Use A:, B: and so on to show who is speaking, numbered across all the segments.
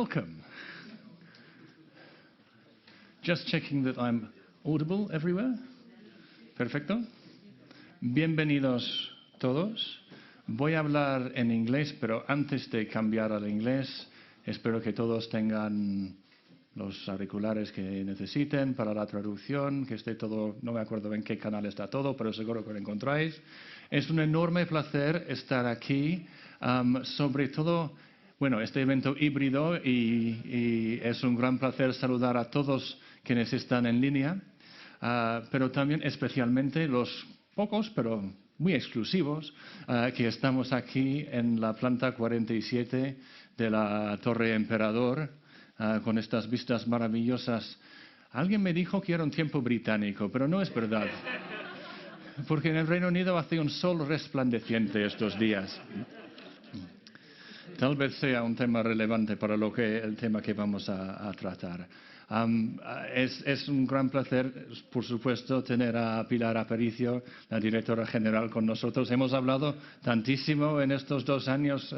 A: welcome. Just checking that I'm audible everywhere. Perfecto. Bienvenidos todos. Voy a hablar en inglés, pero antes de cambiar al inglés, espero que todos tengan los auriculares que necesiten para la traducción, que esté todo, no me acuerdo en qué canal está todo, pero seguro que lo encontráis. Es un enorme placer estar aquí, sobre todo, bueno, este evento híbrido y es un gran placer saludar a todos quienes están en línea, pero también especialmente los pocos, pero muy exclusivos, que estamos aquí en la planta 47 de la Torre Emperador, con estas vistas maravillosas. Alguien me dijo que era un tiempo británico, pero no es verdad, porque en el Reino Unido hace un sol resplandeciente estos días. Tal vez sea un tema relevante para el tema que vamos a tratar. Es un gran placer, por supuesto, tener a Pilar Aparicio, la directora general, con nosotros. Hemos hablado tantísimo en estos 2 años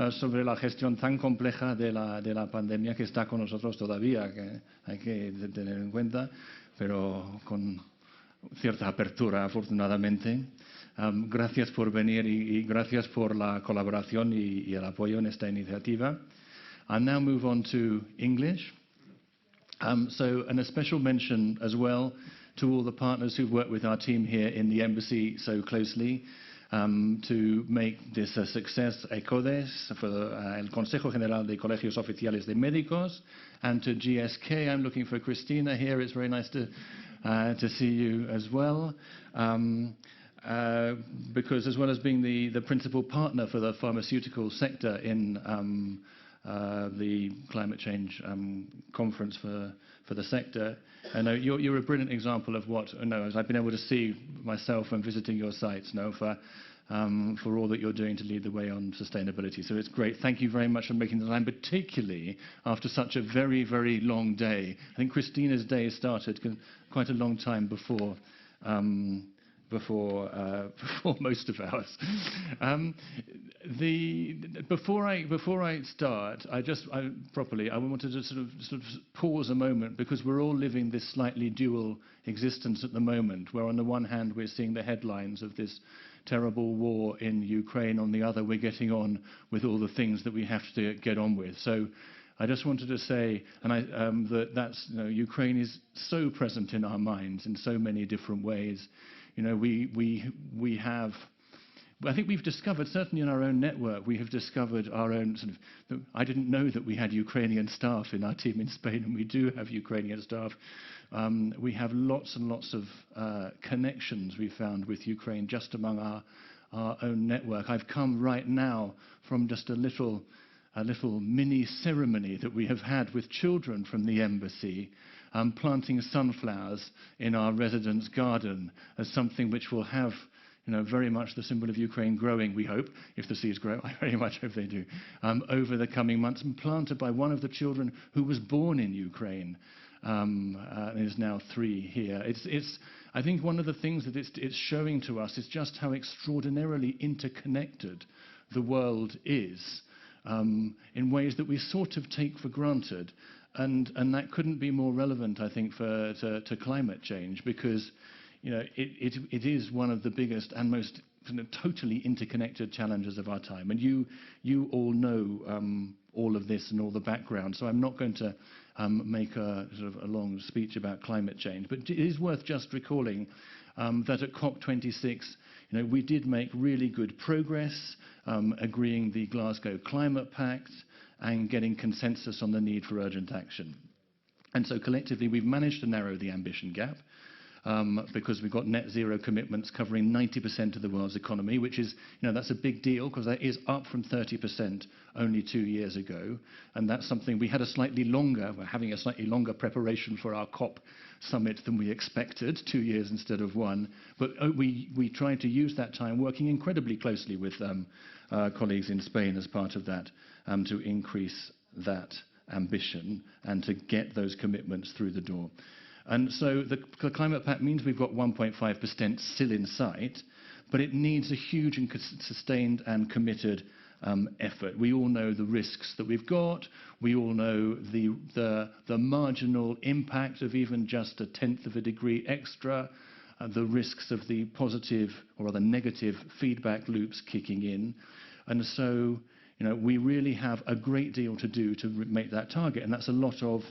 A: sobre la gestión tan compleja de la pandemia, que está con nosotros todavía, que hay que tener en cuenta, pero con cierta apertura, afortunadamente. Gracias por venir y gracias por la colaboración y el apoyo en esta iniciativa. I'll now move on to English. And a special mention as well to all the partners who've worked with our team here in the embassy so closely to make this a success. ECODES, for el Consejo General de Colegios Oficiales de Médicos, and to GSK. I'm looking for Christina here. It's very nice to see you as well. Because as well as being the principal partner for the pharmaceutical sector in the climate change conference for the sector, I know you're a brilliant example of what, as I've been able to see myself when visiting your sites, for all that you're doing to lead the way on sustainability. So it's great. Thank you very much for making the time, particularly after such a very, very long day. I think Christina's day started quite a long time before most of ours. Before I start, I wanted to sort of pause a moment, because we're all living this slightly dual existence at the moment, where on the one hand we're seeing the headlines of this terrible war in Ukraine, on the other we're getting on with all the things that we have to get on with. So I just wanted to say, Ukraine is so present in our minds in so many different ways. We have, I think we've discovered, certainly in our own network, we have discovered our own I didn't know that we had Ukrainian staff in our team in Spain, and we do have Ukrainian staff. We have lots and lots of connections we found with Ukraine just among our own network. I've come right now from just a little mini ceremony that we have had with children from the embassy, planting sunflowers in our residence garden as something which will have, very much the symbol of Ukraine growing, we hope, if the seeds grow. I very much hope they do, over the coming months, and planted by one of the children who was born in Ukraine, and is now 3 here. I think one of the things that it's showing to us is just how extraordinarily interconnected the world is, in ways that we sort of take for granted. And that couldn't be more relevant, I think, to climate change, because it is one of the biggest and most totally interconnected challenges of our time. And you all know all of this and all the background, so I'm not going to make a long speech about climate change. But it is worth just recalling that at COP26, we did make really good progress, agreeing the Glasgow Climate Pact and getting consensus on the need for urgent action. And so collectively, we've managed to narrow the ambition gap, because we've got net zero commitments covering 90% of the world's economy, which is, that's a big deal, because that is up from 30% only 2 years ago. And that's something we're having a slightly longer preparation for our COP summit than we expected, 2 years instead of 1. But we tried to use that time working incredibly closely with colleagues in Spain as part of that, to increase that ambition and to get those commitments through the door. And so the Climate Pact means we've got 1.5% still in sight, but it needs a huge and sustained and committed effort. We all know the risks that we've got. We all know the marginal impact of even just 1/10 of a degree extra, the risks of the positive or the negative feedback loops kicking in. And so, we really have a great deal to do to make that target, and that's a lot of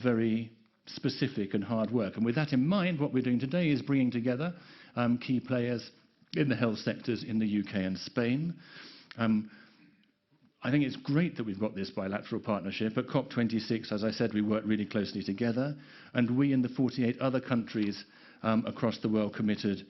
A: very specific and hard work. And with that in mind, what we're doing today is bringing together key players in the health sectors in the UK and Spain. I think it's great that we've got this bilateral partnership. At COP26, as I said, we work really closely together, and we and the 48 other countries across the world committed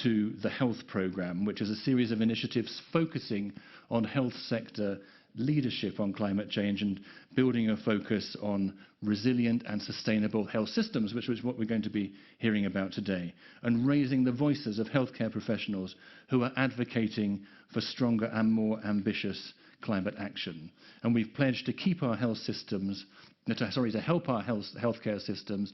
A: to the health programme, which is a series of initiatives focusing on health sector leadership on climate change and building a focus on resilient and sustainable health systems, which is what we're going to be hearing about today, and raising the voices of healthcare professionals who are advocating for stronger and more ambitious climate action. And we've pledged to keep our health systems, to help our healthcare systems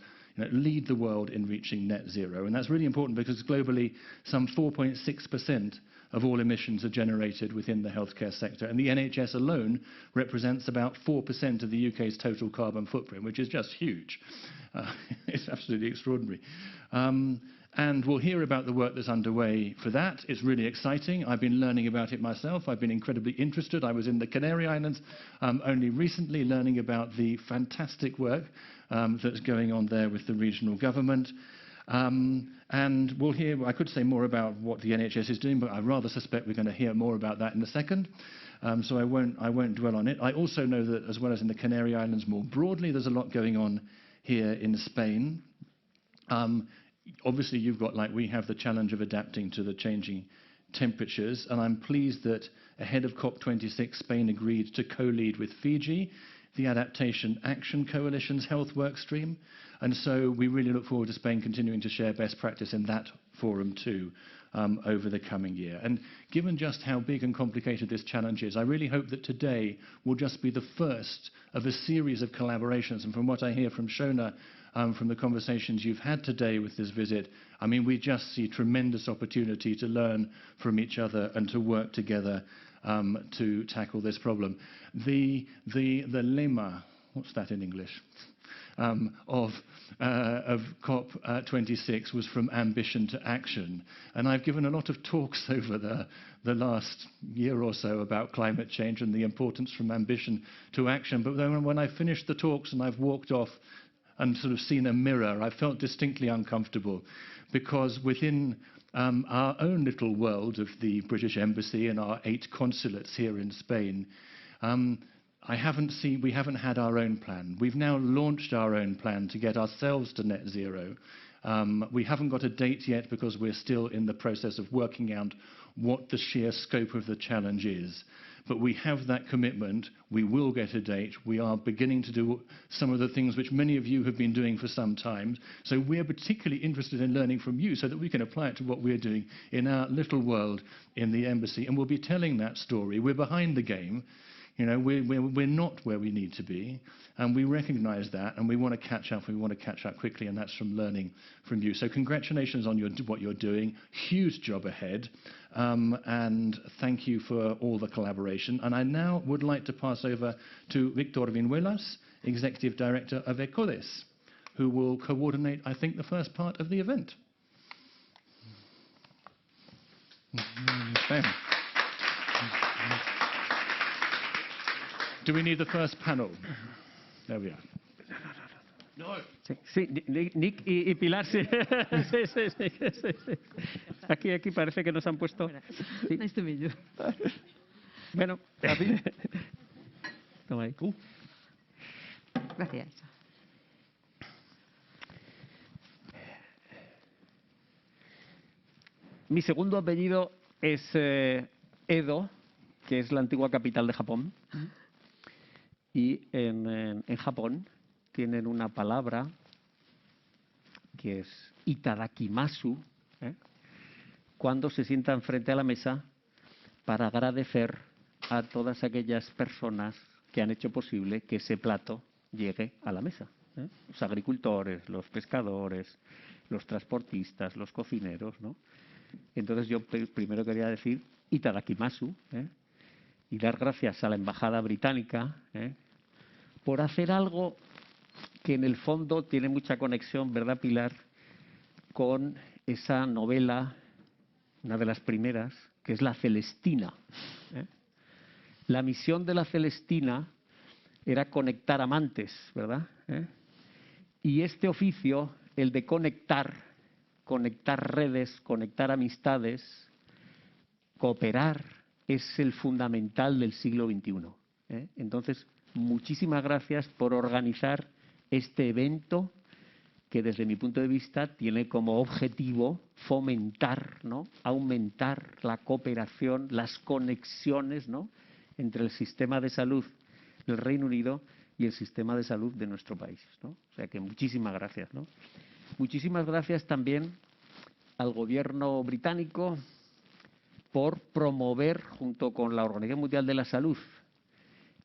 A: lead the world in reaching net zero. And that's really important because globally, some 4.6% of all emissions are generated within the healthcare sector. And the NHS alone represents about 4% of the UK's total carbon footprint, which is just huge. It's absolutely extraordinary. And we'll hear about the work that's underway for that. It's really exciting. I've been learning about it myself. I've been incredibly interested. I was in the Canary Islands only recently learning about the fantastic work that's going on there with the regional government. And we'll hear, I could say more about what the NHS is doing, but I rather suspect we're going to hear more about that in a second. So I won't dwell on it. I also know that as well as in the Canary Islands more broadly, there's a lot going on here in Spain. Obviously, you've got, like we have, the challenge of adapting to the changing temperatures, and I'm pleased that ahead of COP26, Spain agreed to co-lead with Fiji the Adaptation Action Coalition's health work stream, and so we really look forward to Spain continuing to share best practice in that forum too over the coming year. And given just how big and complicated this challenge is, I really hope that today will just be the first of a series of collaborations, and from what I hear from Shona, from the conversations you've had today with this visit, I mean, we just see tremendous opportunity to learn from each other and to work together to tackle this problem. The lema, what's that in English, of COP26 was from ambition to action. And I've given a lot of talks over the last year or so about climate change and the importance from ambition to action. But then when I finished the talks and I've walked off and sort of seen a mirror, I felt distinctly uncomfortable, because within our own little world of the British Embassy and our 8 consulates here in Spain, we haven't had our own plan. We've now launched our own plan to get ourselves to net zero. We haven't got a date yet because we're still in the process of working out what the sheer scope of the challenge is. But we have that commitment. We will get a date. We are beginning to do some of the things which many of you have been doing for some time. So we're particularly interested in learning from you so that we can apply it to what we're doing in our little world in the embassy. And we'll be telling that story. We're behind the game. We're not where we need to be, and we recognize that, and we want to catch up. We want to catch up quickly, and that's from learning from you. So congratulations on what you're doing. Huge job ahead, and thank you for all the collaboration. And I now would like to pass over to Victor Vinuelas, Executive Director of ECODES, who will coordinate, I think, the first part of the event. Thanks. Do we need the first panel? There we are.
B: No. Sí, Nick y Pilar, sí. Sí. Aquí parece que nos han puesto. Sí.
C: Nice to meet you.
B: Bueno, toma ahí.
C: Gracias.
B: Mi segundo apellido es Edo, que es la antigua capital de Japón. Y en Japón tienen una palabra que es itadakimasu, cuando se sientan frente a la mesa para agradecer a todas aquellas personas que han hecho posible que ese plato llegue a la mesa. Los agricultores, los pescadores, los transportistas, los cocineros, ¿no? Entonces yo primero quería decir itadakimasu, y dar gracias a la Embajada Británica por hacer algo que en el fondo tiene mucha conexión, ¿verdad, Pilar?, con esa novela, una de las primeras, que es La Celestina. La misión de La Celestina era conectar amantes, ¿verdad? Y este oficio, el de conectar redes, conectar amistades, cooperar, es el fundamental del siglo XXI. Entonces, muchísimas gracias por organizar este evento que desde mi punto de vista tiene como objetivo fomentar, ¿no?, aumentar la cooperación, las conexiones, ¿no?, entre el sistema de salud del Reino Unido y el sistema de salud de nuestro país, ¿no? O sea que muchísimas gracias, ¿no? Muchísimas gracias también al gobierno británico por promover, junto con la Organización Mundial de la Salud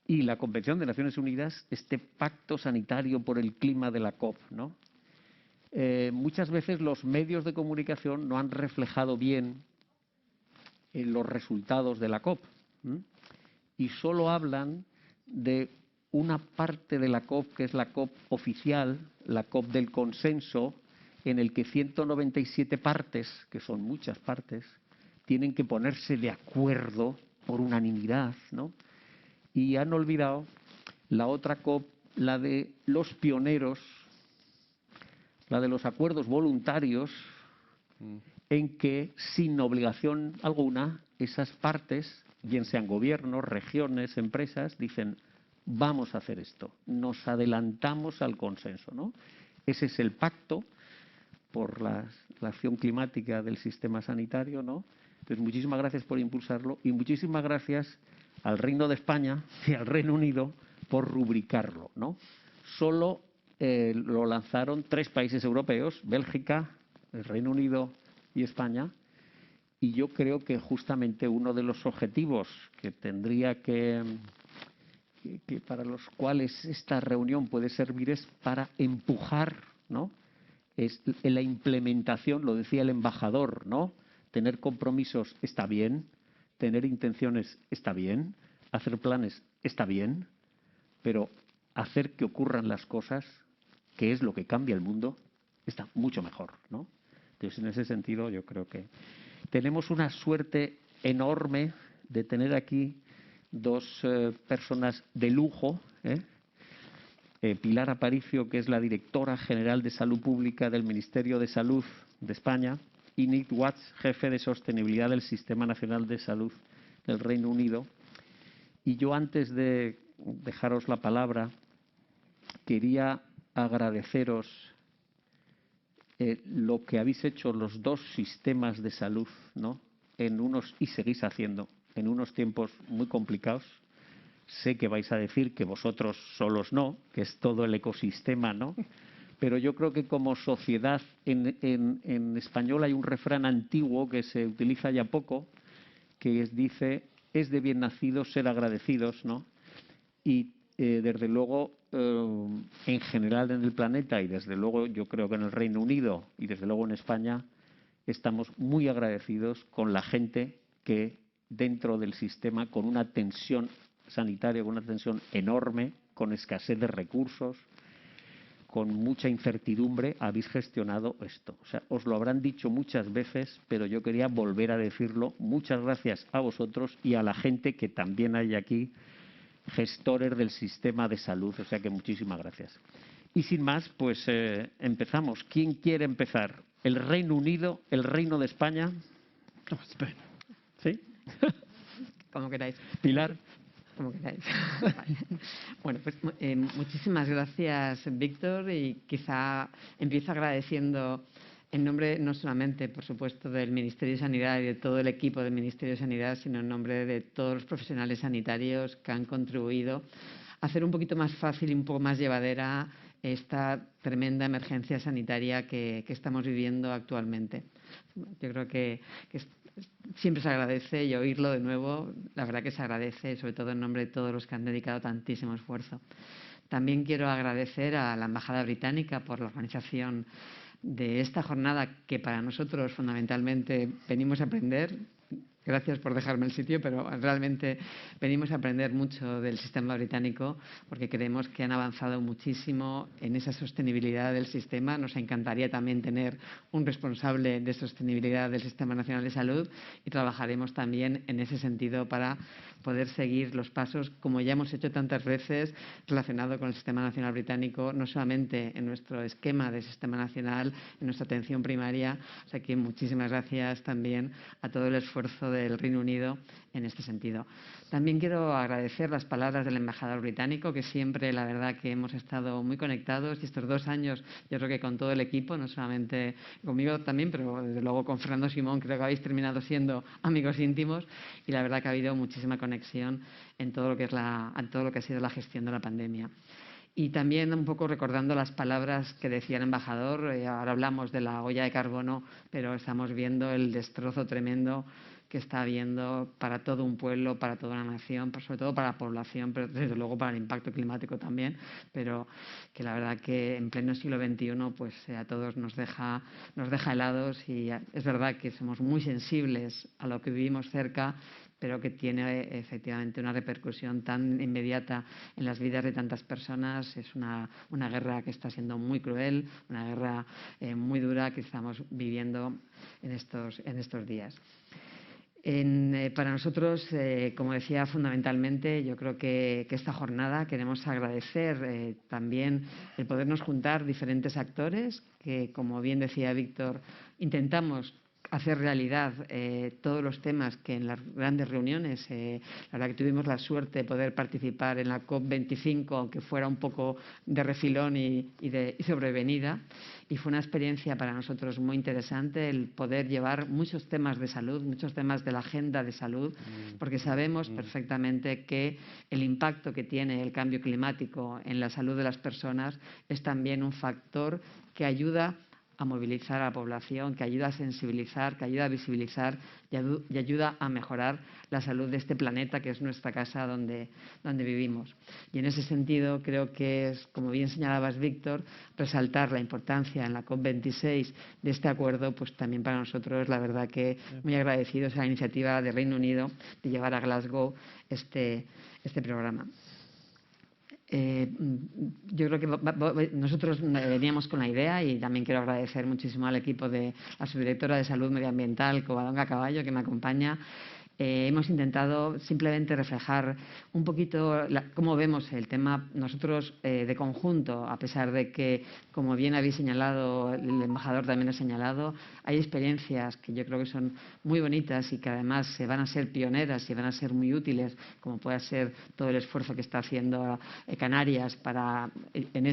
B: y la Convención de Naciones Unidas, este pacto sanitario por el clima de la COP, ¿no? Muchas veces los medios de comunicación no han reflejado bien los resultados de la COP y solo hablan de una parte de la COP, que es la COP oficial, la COP del consenso, en el que 197 partes, que son muchas partes, tienen que ponerse de acuerdo por unanimidad, ¿no? Y han olvidado la otra COP, la de los pioneros, la de los acuerdos voluntarios, en que, sin obligación alguna, esas partes, bien sean gobiernos, regiones, empresas, dicen, vamos a hacer esto, nos adelantamos al consenso, ¿no? Ese es el pacto por la acción climática del sistema sanitario, ¿no? Entonces, muchísimas gracias por impulsarlo y muchísimas gracias al Reino de España y al Reino Unido por rubricarlo, ¿no? Solo lo lanzaron 3 países europeos, Bélgica, el Reino Unido y España, y yo creo que justamente uno de los objetivos que tendría que para los cuales esta reunión puede servir es para empujar, ¿no?, es en la implementación, lo decía el embajador, ¿no? Tener compromisos está bien, tener intenciones está bien, hacer planes está bien, pero hacer que ocurran las cosas, que es lo que cambia el mundo, está mucho mejor, ¿no? Entonces, en ese sentido, yo creo que tenemos una suerte enorme de tener aquí 2 personas de lujo, Pilar Aparicio, que es la directora general de Salud Pública del Ministerio de Salud de España, y Nick Watts, jefe de sostenibilidad del Sistema Nacional de Salud del Reino Unido. Y yo, antes de dejaros la palabra, quería agradeceros lo que habéis hecho los 2 sistemas de salud, ¿no?, y seguís haciendo, en unos tiempos muy complicados. Sé que vais a decir que vosotros solos no, que es todo el ecosistema, ¿no? Pero yo creo que como sociedad, en español hay un refrán antiguo que se utiliza ya poco, que dice, es de bien nacidos ser agradecidos, ¿no? Y desde luego, en general en el planeta y desde luego yo creo que en el Reino Unido y desde luego en España, estamos muy agradecidos con la gente que dentro del sistema, con una tensión sanitaria, con una tensión enorme, con escasez de recursos, con mucha incertidumbre, habéis gestionado esto. O sea, os lo habrán dicho muchas veces, pero yo quería volver a decirlo. Muchas gracias a vosotros y a la gente que también hay aquí, gestores del sistema de salud. O sea que muchísimas gracias. Y sin más, pues empezamos. ¿Quién quiere empezar? ¿El Reino Unido? ¿El Reino de España?
C: España.
B: ¿Sí?
C: Como queráis.
B: Pilar.
C: Como queráis. Vale. Bueno, pues muchísimas gracias, Víctor, y quizá empiezo agradeciendo en nombre no solamente, por supuesto, del Ministerio de Sanidad y de todo el equipo del Ministerio de Sanidad, sino en nombre de todos los profesionales sanitarios que han contribuido a hacer un poquito más fácil y un poco más llevadera esta tremenda emergencia sanitaria que estamos viviendo actualmente. Yo creo que siempre se agradece, y oírlo de nuevo, la verdad que se agradece, sobre todo en nombre de todos los que han dedicado tantísimo esfuerzo. También quiero agradecer a la Embajada Británica por la organización de esta jornada, que para nosotros fundamentalmente venimos a aprender. Gracias por dejarme el sitio, pero realmente venimos a aprender mucho del sistema británico porque creemos que han avanzado muchísimo en esa sostenibilidad del sistema. Nos encantaría también tener un responsable de sostenibilidad del Sistema Nacional de Salud y trabajaremos también en ese sentido para poder seguir los pasos, como ya hemos hecho tantas veces, relacionado con el Sistema Nacional Británico, no solamente en nuestro esquema de Sistema Nacional, en nuestra atención primaria. O sea que muchísimas gracias también a todo el esfuerzo del Reino Unido en este sentido. También quiero agradecer las palabras del embajador británico, que siempre, la verdad, que hemos estado muy conectados y estos 2 años, yo creo que con todo el equipo, no solamente conmigo también, pero desde luego con Fernando Simón, creo que habéis terminado siendo amigos íntimos y la verdad que ha habido muchísima conexión en todo lo que es en todo lo que ha sido la gestión de la pandemia. Y también un poco recordando las palabras que decía el embajador, ahora hablamos de la olla de carbono, pero estamos viendo el destrozo tremendo que está habiendo para todo un pueblo, para toda una nación, sobre todo para la población, pero desde luego para el impacto climático también, pero que la verdad que en pleno siglo XXI pues a todos nos deja helados y es verdad que somos muy sensibles a lo que vivimos cerca, pero que tiene efectivamente una repercusión tan inmediata en las vidas de tantas personas. Es una guerra que está siendo muy cruel, una guerra muy dura que estamos viviendo en estos días. Para nosotros, como decía, fundamentalmente, yo creo que esta jornada queremos agradecer también el podernos juntar diferentes actores que, como bien decía Víctor, intentamos hacer realidad todos los temas que en las grandes reuniones, la verdad que tuvimos la suerte de poder participar en la COP25, aunque fuera un poco de refilón y sobrevenida, y fue una experiencia para nosotros muy interesante el poder llevar muchos temas de salud, muchos temas de la agenda de salud, porque sabemos perfectamente que el impacto que tiene el cambio climático en la salud de las personas es también un factor que ayuda a movilizar a la población, que ayuda a sensibilizar, que ayuda a visibilizar y ayuda a mejorar la salud de este planeta, que es nuestra casa donde vivimos. Y en ese sentido creo que es, como bien señalabas, Víctor, resaltar la importancia en la COP26 de este acuerdo, pues también para nosotros, la verdad que muy agradecidos a la iniciativa del Reino Unido de llevar a Glasgow este programa. Yo creo que nosotros veníamos con la idea y también quiero agradecer muchísimo al equipo de la subdirectora de Salud Medioambiental, Covadonga Caballo, que me acompaña. Hemos intentado simplemente reflejar un poquito cómo vemos el tema nosotros de conjunto, a pesar de que, como bien habéis señalado, el embajador también ha señalado, hay experiencias que yo creo que son muy bonitas y que además se van a ser pioneras y van a ser muy útiles, como puede ser todo el esfuerzo que está haciendo Canarias en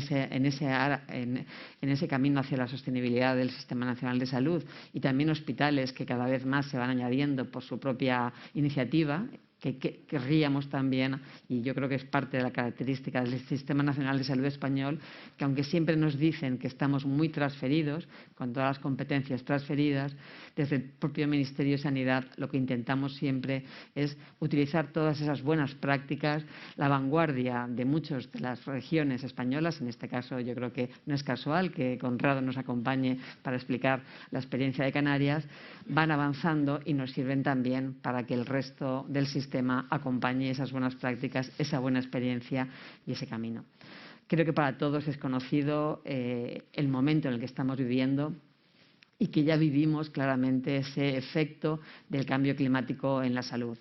C: ese camino hacia la sostenibilidad del Sistema Nacional de Salud, y también hospitales que cada vez más se van añadiendo por su propia iniciativa, que querríamos también, y yo creo que es parte de la característica del Sistema Nacional de Salud español, que aunque siempre nos dicen que estamos muy transferidos, con todas las competencias transferidas, desde el propio Ministerio de Sanidad lo que intentamos siempre es utilizar todas esas buenas prácticas, la vanguardia de muchas de las regiones españolas. En este caso yo creo que no es casual que Conrado nos acompañe para explicar la experiencia de Canarias, van avanzando y nos sirven también para que el resto del sistema acompañe esas buenas prácticas, esa buena experiencia y ese camino. Creo que para todos es conocido el momento en el que estamos viviendo y que ya vivimos claramente ese efecto del cambio climático en la salud.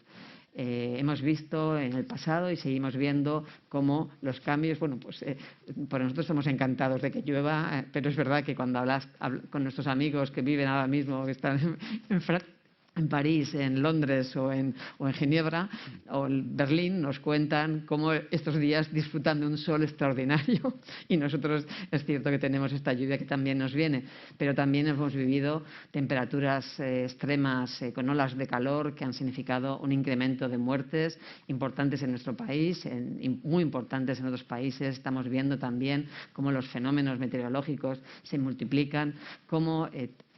C: Hemos visto en el pasado y seguimos viendo cómo los cambios, bueno, pues por nosotros somos encantados de que llueva, pero es verdad que cuando hablas con nuestros amigos que viven ahora mismo, que están en París, en Londres o en Ginebra o en Berlín, nos cuentan cómo estos días disfrutan de un sol extraordinario, y nosotros es cierto que tenemos esta lluvia que también nos viene, pero también hemos vivido temperaturas extremas con olas de calor que han significado un incremento de muertes importantes en nuestro país, muy importantes en otros países. Estamos viendo también cómo los fenómenos meteorológicos se multiplican, cómo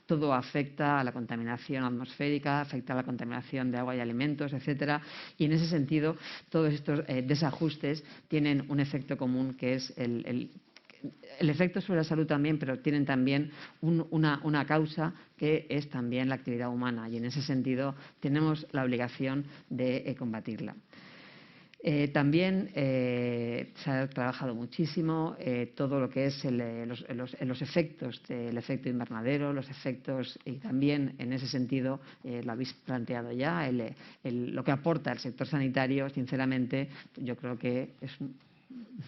C: todo afecta a la contaminación atmosférica, afecta a la contaminación de agua y alimentos, etcétera. Y en ese sentido, todos estos desajustes tienen un efecto común, que es el efecto sobre la salud también, pero tienen también una causa que es también la actividad humana, y en ese sentido tenemos la obligación de combatirla. También se ha trabajado muchísimo todo lo que es los efectos del efecto invernadero, los efectos, y también en ese sentido, lo habéis planteado ya, lo que aporta el sector sanitario. Sinceramente, yo creo que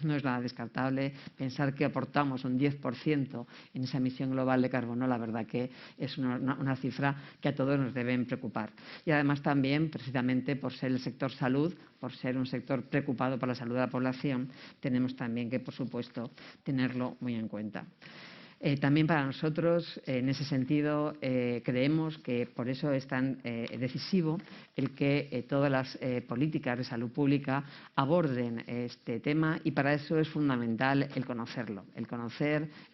C: no es nada descartable. Pensar que aportamos un 10% en esa emisión global de carbono, la verdad que es una cifra que a todos nos deben preocupar. Y además también, precisamente por ser el sector salud, por ser un sector preocupado por la salud de la población, tenemos también que, por supuesto, tenerlo muy en cuenta. También para nosotros, en ese sentido, creemos que por eso es tan decisivo el que todas las políticas de salud pública aborden este tema, y para eso es fundamental el conocerlo,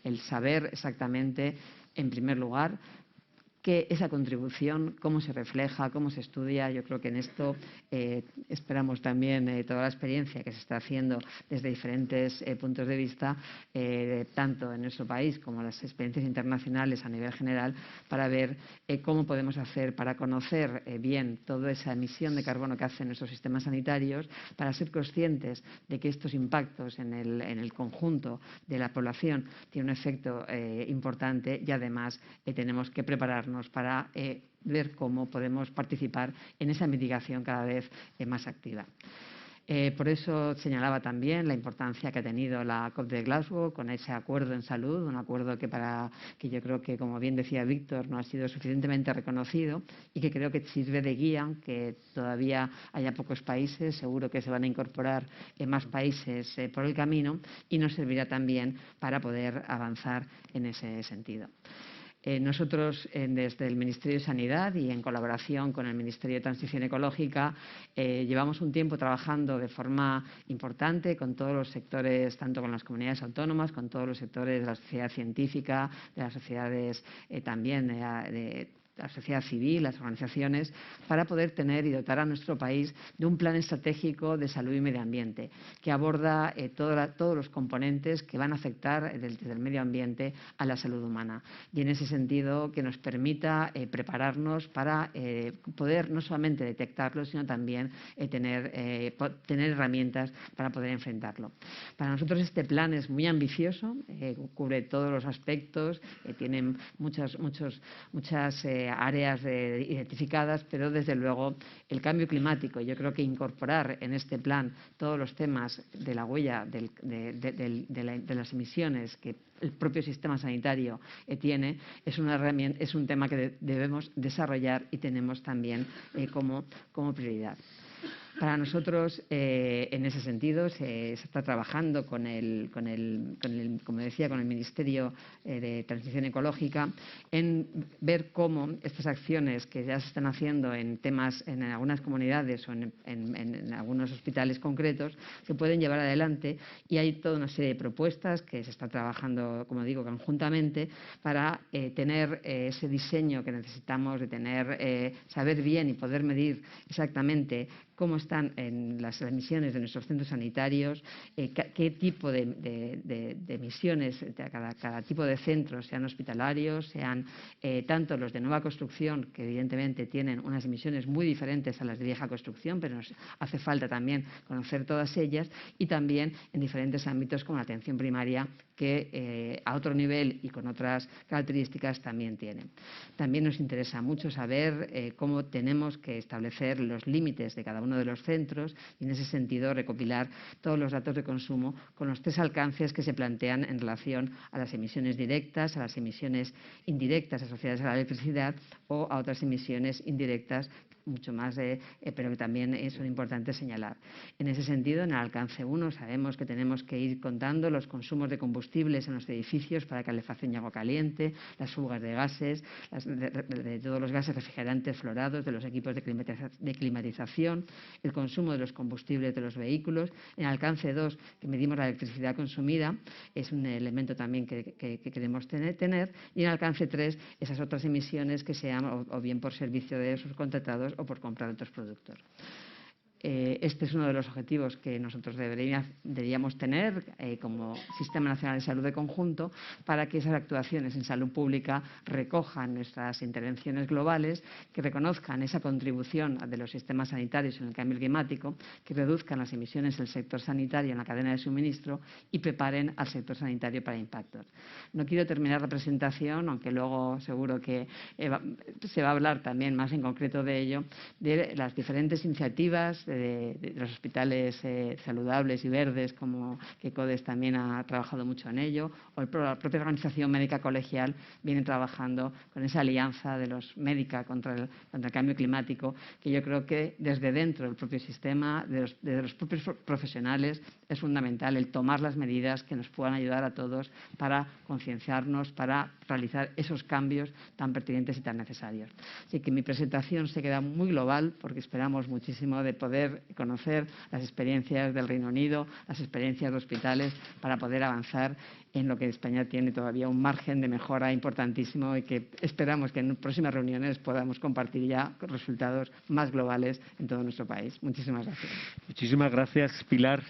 C: el saber exactamente, en primer lugar, que esa contribución, cómo se refleja, cómo se estudia. Yo creo que en esto esperamos también toda la experiencia que se está haciendo desde diferentes puntos de vista, tanto en nuestro país como las experiencias internacionales a nivel general, para ver cómo podemos hacer para conocer bien toda esa emisión de carbono que hacen nuestros sistemas sanitarios, para ser conscientes de que estos impactos en el conjunto de la población tienen un efecto importante, y además tenemos que prepararnos para ver cómo podemos participar en esa mitigación cada vez más activa. Por eso señalaba también la importancia que ha tenido la COP de Glasgow con ese acuerdo en salud, un acuerdo que yo creo que, como bien decía Víctor, no ha sido suficientemente reconocido, y que creo que sirve de guía, aunque todavía haya pocos países. Seguro que se van a incorporar más países por el camino, y nos servirá también para poder avanzar en ese sentido. Nosotros, desde el Ministerio de Sanidad y en colaboración con el Ministerio de Transición Ecológica, llevamos un tiempo trabajando de forma importante con todos los sectores, tanto con las comunidades autónomas, con todos los sectores de la sociedad científica, de las sociedades también de la sociedad civil, las organizaciones, para poder tener y dotar a nuestro país de un plan estratégico de salud y medio ambiente que aborda todos los componentes que van a afectar desde el medio ambiente a la salud humana, y en ese sentido que nos permita prepararnos para poder no solamente detectarlo, sino también tener herramientas para poder enfrentarlo. Para nosotros este plan es muy ambicioso, cubre todos los aspectos, tiene muchas áreas identificadas, pero desde luego el cambio climático, yo creo que incorporar en este plan todos los temas de la huella de las emisiones que el propio sistema sanitario tiene, es una herramienta, es un tema que debemos desarrollar y tenemos también como prioridad. Para nosotros, en ese sentido, se está trabajando como decía, con el Ministerio de Transición Ecológica, en ver cómo estas acciones que ya se están haciendo en algunas comunidades o en algunos hospitales concretos se pueden llevar adelante, y hay toda una serie de propuestas que se está trabajando, como digo, conjuntamente, para tener ese diseño que necesitamos de saber bien y poder medir exactamente cómo están en las emisiones de nuestros centros sanitarios, qué tipo de emisiones de cada tipo de centros, sean hospitalarios, sean tanto los de nueva construcción, que evidentemente tienen unas emisiones muy diferentes a las de vieja construcción, pero nos hace falta también conocer todas ellas, y también en diferentes ámbitos como la atención primaria, que a otro nivel y con otras características también tienen. También nos interesa mucho saber cómo tenemos que establecer los límites de cada uno de los centros, y en ese sentido recopilar todos los datos de consumo con los 3 alcances que se plantean en relación a las emisiones directas, a las emisiones indirectas asociadas a la electricidad, o a otras emisiones indirectas mucho más, pero que también son importantes señalar. En ese sentido, en el alcance 1 sabemos que tenemos que ir contando los consumos de combustibles en los edificios para calefacción y agua caliente, las fugas de gases, de todos los gases refrigerantes fluorados, de los equipos de climatización, el consumo de los combustibles de los vehículos. En el alcance 2, que medimos la electricidad consumida, es un elemento también que queremos tener, y en el alcance 3, esas otras emisiones que sean o bien por servicio de subcontratados o por compra de otros productos. Este es uno de los objetivos que nosotros deberíamos tener como Sistema Nacional de Salud de conjunto, para que esas actuaciones en salud pública recojan nuestras intervenciones globales, que reconozcan esa contribución de los sistemas sanitarios en el cambio climático, que reduzcan las emisiones del sector sanitario en la cadena de suministro y preparen al sector sanitario para impactos. No quiero terminar la presentación, aunque luego seguro que se va a hablar también más en concreto de ello, de las diferentes iniciativas de los hospitales saludables y verdes, como que CODES también ha trabajado mucho en ello, o la propia Organización Médica Colegial viene trabajando con esa alianza de los médica contra el cambio climático, que yo creo que desde dentro del propio sistema, de los propios profesionales, es fundamental el tomar las medidas que nos puedan ayudar a todos para concienciarnos, para realizar esos cambios tan pertinentes y tan necesarios. Así que mi presentación se queda muy global, porque esperamos muchísimo de poder conocer las experiencias del Reino Unido, las experiencias de hospitales, para poder avanzar en lo que España tiene todavía un margen de mejora importantísimo y que esperamos que en próximas reuniones podamos compartir ya resultados más globales en todo nuestro país. Muchísimas gracias.
B: Muchísimas gracias, Pilar.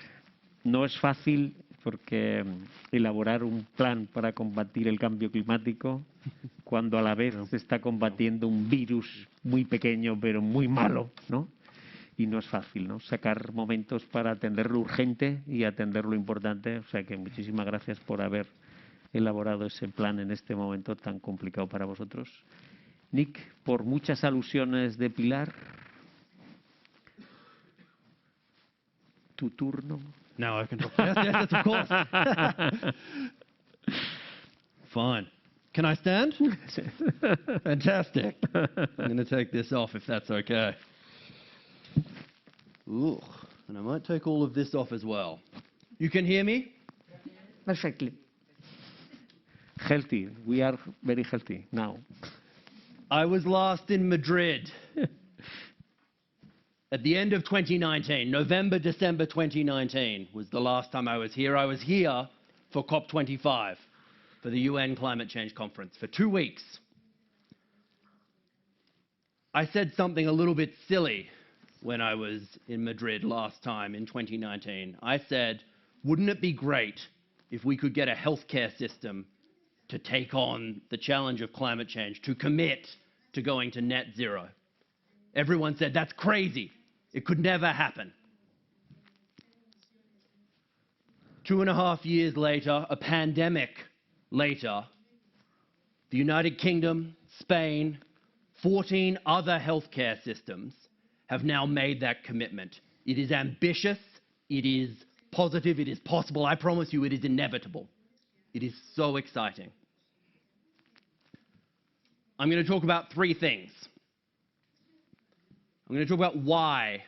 B: No es fácil, porque elaborar un plan para combatir el cambio climático cuando a la vez se está combatiendo un virus muy pequeño pero muy malo, ¿no? Y no es fácil, ¿no? Sacar momentos para atender lo urgente y atender lo importante. O sea que muchísimas gracias por haber elaborado ese plan en este momento tan complicado para vosotros. Nick, por muchas alusiones de Pilar, tu turno.
D: Now I can talk. Yes, of course. Fine. Can I stand? Fantastic. I'm going to take this off if that's okay. Ooh, and I might take all of this off as well. You can hear me?
C: Perfectly.
B: Healthy. We are very healthy now.
D: I was last in Madrid at the end of 2019. November, December 2019 was the last time I was here. I was here for COP25, for the UN Climate Change Conference, for 2 weeks. I said something a little bit silly when I was in Madrid last time in 2019. I said, wouldn't it be great if we could get a healthcare system to take on the challenge of climate change, to commit to going to net zero? Everyone said, that's crazy. It could never happen. 2.5 years later, a pandemic later, the United Kingdom, Spain, 14 other healthcare systems have now made that commitment. It is ambitious, it is positive, it is possible. I promise you, it is inevitable. It is so exciting. I'm going to talk about 3 things. I'm going to talk about why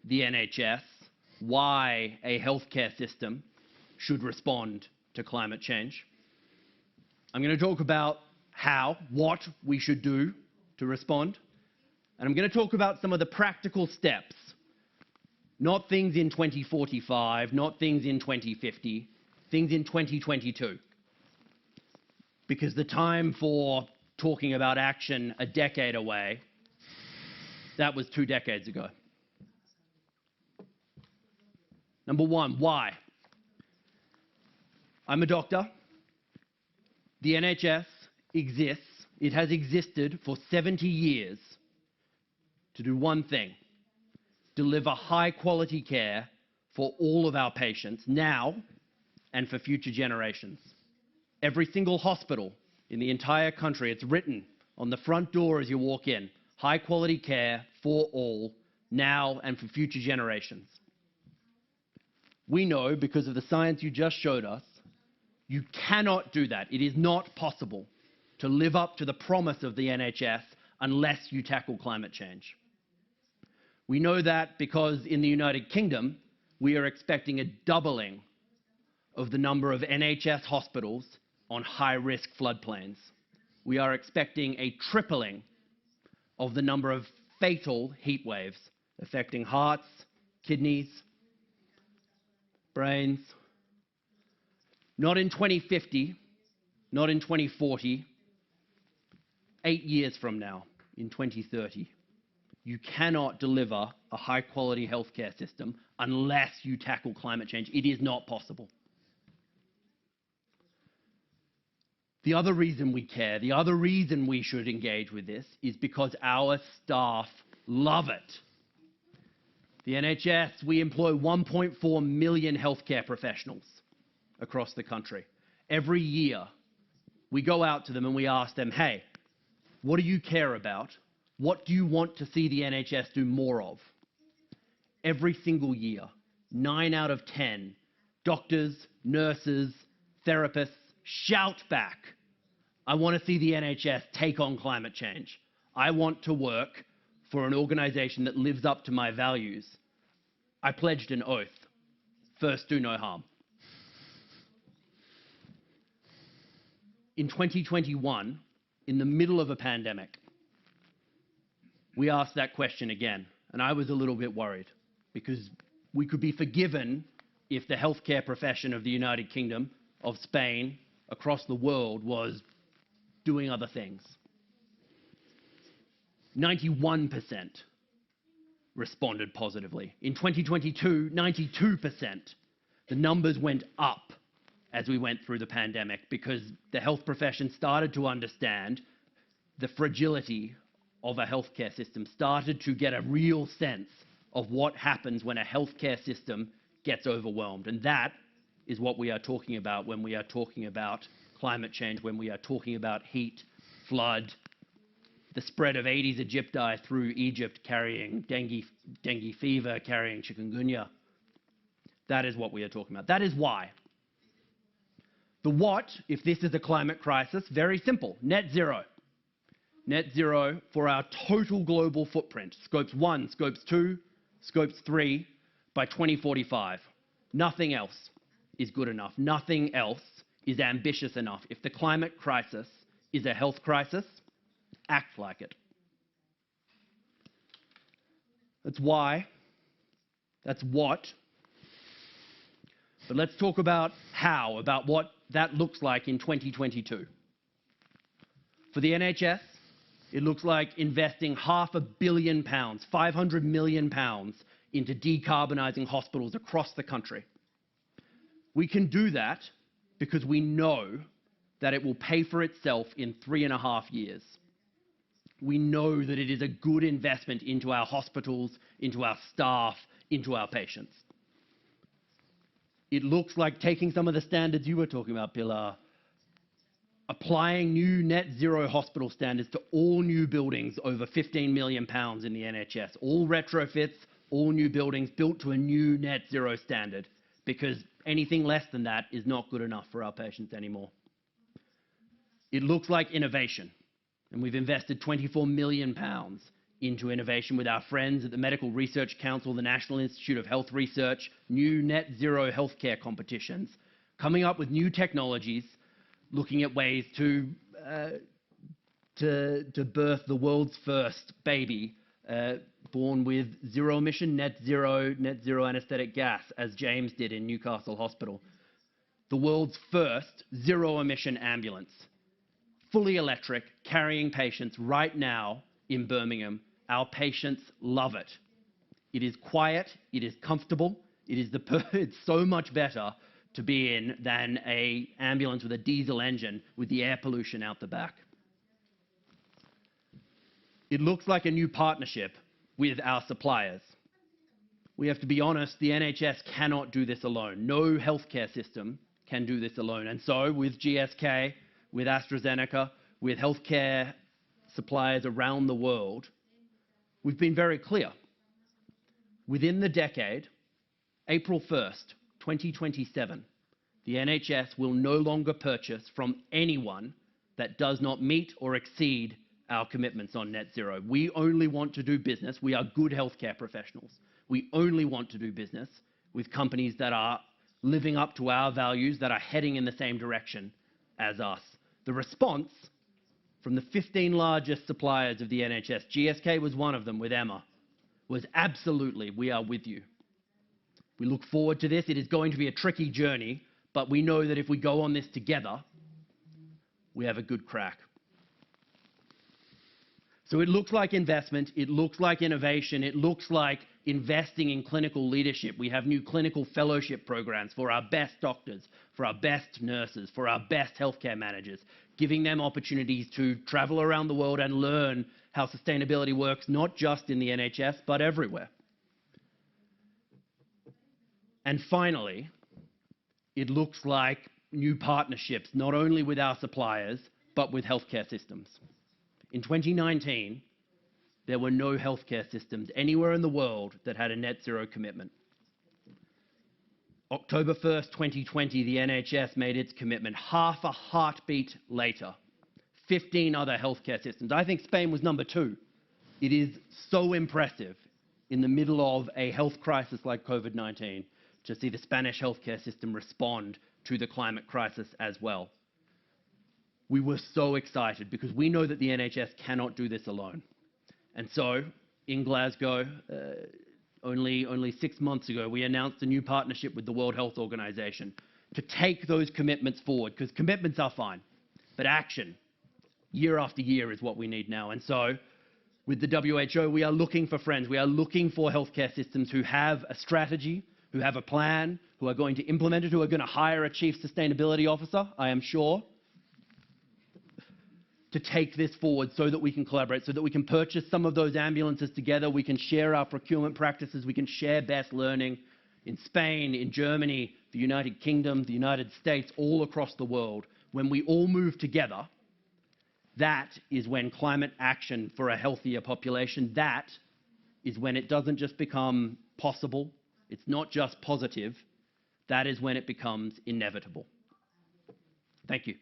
D: the NHS, why a healthcare system should respond to climate change. I'm going to talk about how, what we should do to respond. And I'm going to talk about some of the practical steps, not things in 2045, not things in 2050, things in 2022. Because the time for talking about action a decade away, that was 2 decades ago. Number 1, why? I'm a doctor. The NHS exists. It has existed for 70 years to do one thing: deliver high-quality care for all of our patients now and for future generations. Every single hospital in the entire country, it's written on the front door as you walk in: high-quality care for all now and for future generations. We know, because of the science you just showed us, you cannot do that. It is not possible to live up to the promise of the NHS unless you tackle climate change. We know that because in the United Kingdom, we are expecting a doubling of the number of NHS hospitals on high-risk floodplains. We are expecting a tripling of the number of fatal heat waves affecting hearts, kidneys, brains. Not in 2050, not in 2040, 8 years from now, in 2030. You cannot deliver a high-quality healthcare system unless you tackle climate change. It is not possible. The other reason we care, the other reason we should engage with this is because our staff love it. The NHS, we employ 1.4 million healthcare professionals across the country. Every year, we go out to them and we ask them, hey, what do you care about? What do you want to see the NHS do more of? Every single year, 9 out of 10 doctors, nurses, therapists shout back, I want to see the NHS take on climate change. I want to work for an organization that lives up to my values. I pledged an oath. First, do no harm. In 2021, in the middle of a pandemic, we asked that question again, and I was a little bit worried because we could be forgiven if the healthcare profession of the United Kingdom, of Spain, across the world was doing other things. 91% responded positively. In 2022, 92%. The numbers went up as we went through the pandemic because the health profession started to understand the fragility of a healthcare system, started to get a real sense of what happens when a healthcare system gets overwhelmed. And that is what we are talking about when we are talking about climate change, when we are talking about heat, flood, the spread of Aedes aegypti through Egypt carrying dengue fever, carrying chikungunya. That is what we are talking about. That is why. The what, if this is a climate crisis, very simple, net zero. Net zero for our total global footprint, scopes 1, scopes 2, scopes 3, by 2045. Nothing else is good enough. Nothing else is ambitious enough. If the climate crisis is a health crisis, act like it. That's why. That's what. But let's talk about how, about what that looks like in 2022. For the NHS, it looks like investing £500 million, £500 million into decarbonising hospitals across the country. We can do that because we know that it will pay for itself in 3.5 years. We know that it is a good investment into our hospitals, into our staff, into our patients. It looks like taking some of the standards you were talking about, Pilar, applying new net zero hospital standards to all new buildings over £15 million in the NHS, all retrofits, all new buildings built to a new net zero standard, because anything less than that is not good enough for our patients anymore. It looks like innovation, and we've invested £24 million into innovation with our friends at the Medical Research Council, the National Institute of Health Research, new net zero healthcare competitions, coming up with new technologies, looking at ways to birth the world's first baby born with zero emission, net zero anesthetic gas, as James did in Newcastle Hospital. The world's first zero emission ambulance, fully electric, carrying patients right now in Birmingham. Our patients love it. It is quiet, it is comfortable, it's so much better to be in than an ambulance with a diesel engine with the air pollution out the back. It looks like a new partnership with our suppliers. We have to be honest, the NHS cannot do this alone. No healthcare system can do this alone. And so with GSK, with AstraZeneca, with healthcare suppliers around the world, we've been very clear. Within the decade, April 1st, 2027, the NHS will no longer purchase from anyone that does not meet or exceed our commitments on net zero. We only want to do business. We are good healthcare professionals. We only want to do business with companies that are living up to our values, that are heading in the same direction as us. The response from the 15 largest suppliers of the NHS, GSK was one of them with Emma, was absolutely, we are with you. We look forward to this. It is going to be a tricky journey, but we know that if we go on this together, we have a good crack. So it looks like investment, it looks like innovation, it looks like investing in clinical leadership. We have new clinical fellowship programs for our best doctors, for our best nurses, for our best healthcare managers, giving them opportunities to travel around the world and learn how sustainability works, not just in the NHS, but everywhere. And finally, it looks like new partnerships, not only with our suppliers, but with healthcare systems. In 2019, there were no healthcare systems anywhere in the world that had a net zero commitment. October 1st, 2020, the NHS made its commitment. Half a heartbeat later, 15 other healthcare systems. I think Spain was number 2. It is so impressive in the middle of a health crisis like COVID-19 to see the Spanish healthcare system respond to the climate crisis as well. We were so excited because we know that the NHS cannot do this alone. And so, in Glasgow, only 6 months ago, we announced a new partnership with the World Health Organization to take those commitments forward, because commitments are fine, but action, year after year, is what we need now. And so, with the WHO, we are looking for friends. We are looking for healthcare systems who have a strategy, who have a plan, who are going to implement it, who are going to hire a chief sustainability officer, I am sure, to take this forward so that we can collaborate, so that we can purchase some of those ambulances together, we can share our procurement practices, we can share best learning in Spain, in Germany, the United Kingdom, the United States, all across the world. When we all move together, that is when climate action for a healthier population, that is when it doesn't just become possible, it's not just positive, that is when it becomes inevitable. Thank you.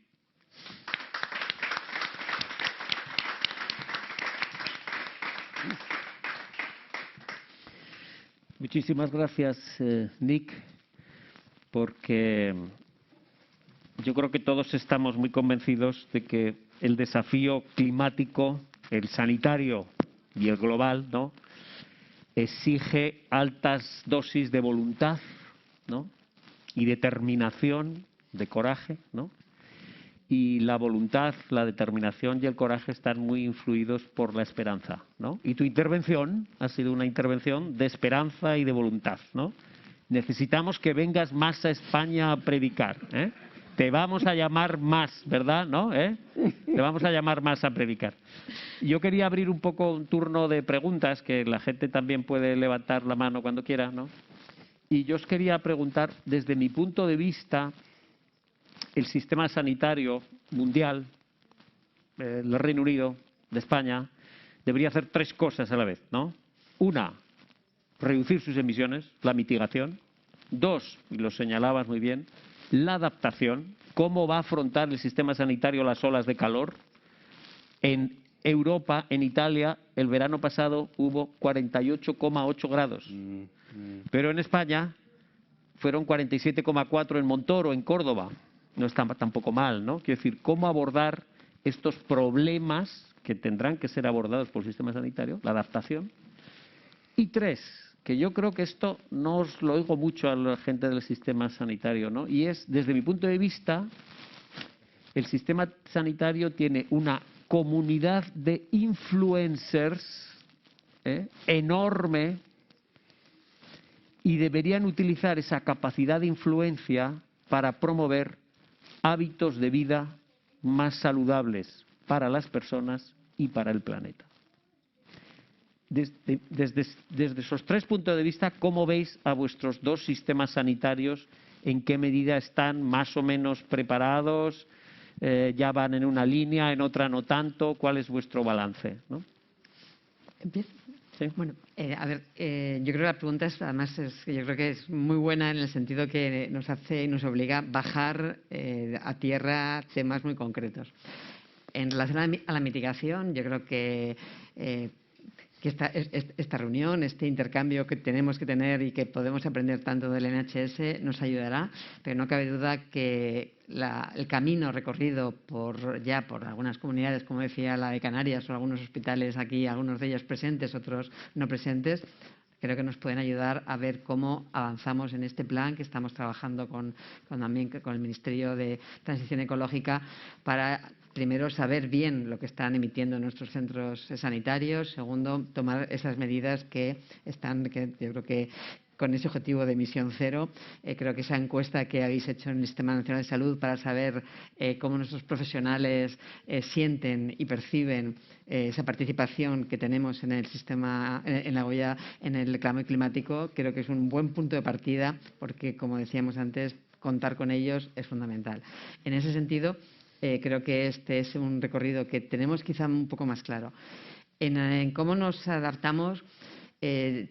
B: Muchísimas gracias, Nick, porque yo creo que todos estamos muy convencidos de que el desafío climático, el sanitario y el global, ¿no?, exige altas dosis de voluntad, ¿no?, y determinación, de coraje, ¿no? Y la voluntad, la determinación y el coraje están muy influidos por la esperanza, ¿no? Y tu intervención ha sido una intervención de esperanza y de voluntad, ¿no? Necesitamos que vengas más a España a predicar, ¿eh? Te vamos a llamar más, ¿verdad? ¿No? Te vamos a llamar más a predicar. Yo quería abrir un poco un turno de preguntas, que la gente también puede levantar la mano cuando quiera, ¿no? Y yo os quería preguntar, desde mi punto de vista, el sistema sanitario mundial, del Reino Unido, de España, debería hacer 3 cosas a la vez, ¿no? Una, reducir sus emisiones, la mitigación. 2, y lo señalabas muy bien, la adaptación. ¿Cómo va a afrontar el sistema sanitario las olas de calor? En Europa, en Italia, el verano pasado hubo 48,8 grados. Pero en España fueron 47,4 en Montoro, en Córdoba. No está tampoco mal, ¿no? Quiero decir, ¿cómo abordar estos problemas que tendrán que ser abordados por el sistema sanitario? La adaptación. Y 3, que yo creo que esto no os lo oigo mucho a la gente del sistema sanitario, ¿no? Y es, desde mi punto de vista, el sistema sanitario tiene una comunidad de influencers enorme, y deberían utilizar esa capacidad de influencia para promover hábitos de vida más saludables para las personas y para el planeta. Desde esos 3 puntos de vista, ¿cómo veis a vuestros 2 sistemas sanitarios? ¿En qué medida están más o menos preparados? ¿Ya van en una línea, en otra no tanto? ¿Cuál es vuestro balance, ¿no?
C: ¿Empiezo?
B: Sí.
C: Bueno, a ver, yo creo que la pregunta es, además, yo creo que es muy buena en el sentido que nos hace y nos obliga a bajar a tierra temas muy concretos. En relación a la mitigación, yo creo que esta reunión, este intercambio que tenemos que tener y que podemos aprender tanto del NHS nos ayudará, pero no cabe duda que el camino recorrido por algunas comunidades, como decía la de Canarias, o algunos hospitales aquí, algunos de ellos presentes, otros no presentes, creo que nos pueden ayudar a ver cómo avanzamos en este plan que estamos trabajando también con el Ministerio de Transición Ecológica para primero, saber bien lo que están emitiendo nuestros centros sanitarios. Segundo, tomar esas medidas que yo creo que con ese objetivo de emisión cero. Creo que esa encuesta que habéis hecho en el Sistema Nacional de Salud para saber cómo nuestros profesionales sienten y perciben esa participación que tenemos en el sistema, en la huella, en el cambio climático, creo que es un buen punto de partida porque, como decíamos antes, contar con ellos es fundamental. En ese sentido, creo que este es un recorrido que tenemos quizá un poco más claro. En cómo nos adaptamos,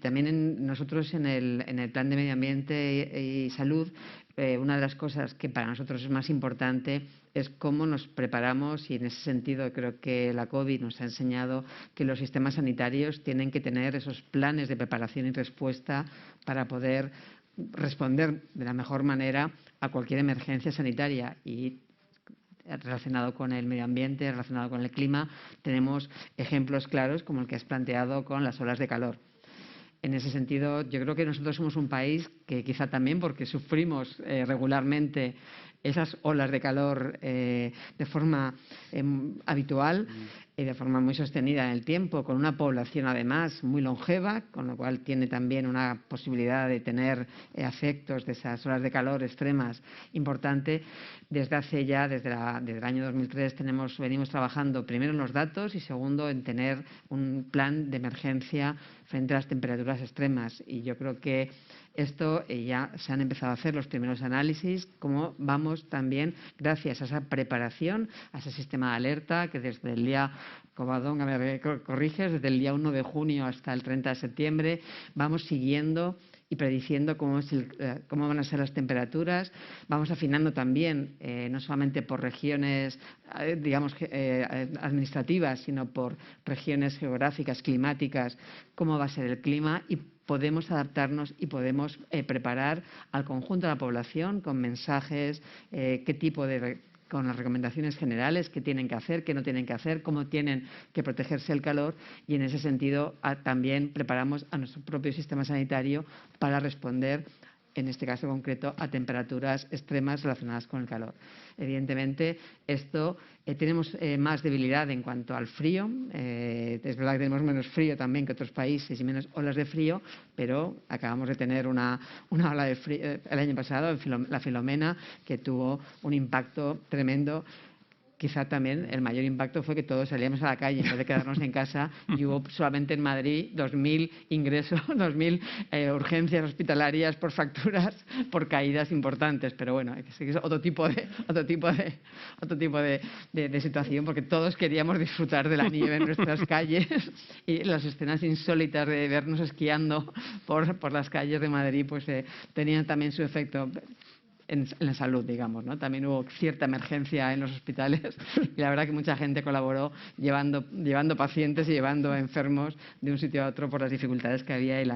C: también nosotros en el Plan de Medio Ambiente y Salud, una de las cosas que para nosotros es más importante es cómo nos preparamos, y en ese sentido creo que la COVID nos ha enseñado que los sistemas sanitarios tienen que tener esos planes de preparación y respuesta para poder responder de la mejor manera a cualquier emergencia sanitaria. Y relacionado con el medio ambiente, relacionado con el clima, tenemos ejemplos claros como el que has planteado con las olas de calor. En ese sentido, yo creo que nosotros somos un país que, quizá también porque sufrimos regularmente esas olas de calor de forma habitual y de forma muy sostenida en el tiempo, con una población además muy longeva, con lo cual tiene también una posibilidad de tener efectos de esas olas de calor extremas importante. Desde el año 2003 venimos trabajando primero en los datos y segundo en tener un plan de emergencia frente a las temperaturas extremas. Y yo creo que esto ya se han empezado a hacer los primeros análisis, cómo vamos también, gracias a esa preparación, a ese sistema de alerta que desde el día, Covadonga, me corriges, desde el día 1 de junio hasta el 30 de septiembre, vamos siguiendo y prediciendo cómo van a ser las temperaturas. Vamos afinando también, no solamente por regiones, digamos, administrativas, sino por regiones geográficas, climáticas, cómo va a ser el clima, y podemos adaptarnos y podemos preparar al conjunto de la población con mensajes, con las recomendaciones generales, qué tienen que hacer, qué no tienen que hacer, cómo tienen que protegerse del calor, y en ese sentido también preparamos a nuestro propio sistema sanitario para responder, en este caso concreto, a temperaturas extremas relacionadas con el calor. Evidentemente, tenemos más debilidad en cuanto al frío. Es verdad que tenemos menos frío también que otros países y menos olas de frío, pero acabamos de tener una ola de frío el año pasado, la Filomena, que tuvo un impacto tremendo. Quizá también el mayor impacto fue que todos salíamos a la calle en vez de quedarnos en casa, y hubo solamente en Madrid 2.000 ingresos, 2.000 urgencias hospitalarias por facturas, por caídas importantes. Pero bueno, es otro tipo de situación, porque todos queríamos disfrutar de la nieve en nuestras calles, y las escenas insólitas de vernos esquiando por las calles de Madrid pues tenían también su efecto en la salud, digamos, ¿no? También hubo cierta emergencia en los hospitales y la verdad que mucha gente colaboró llevando pacientes y llevando enfermos de un sitio a otro por las dificultades que había, y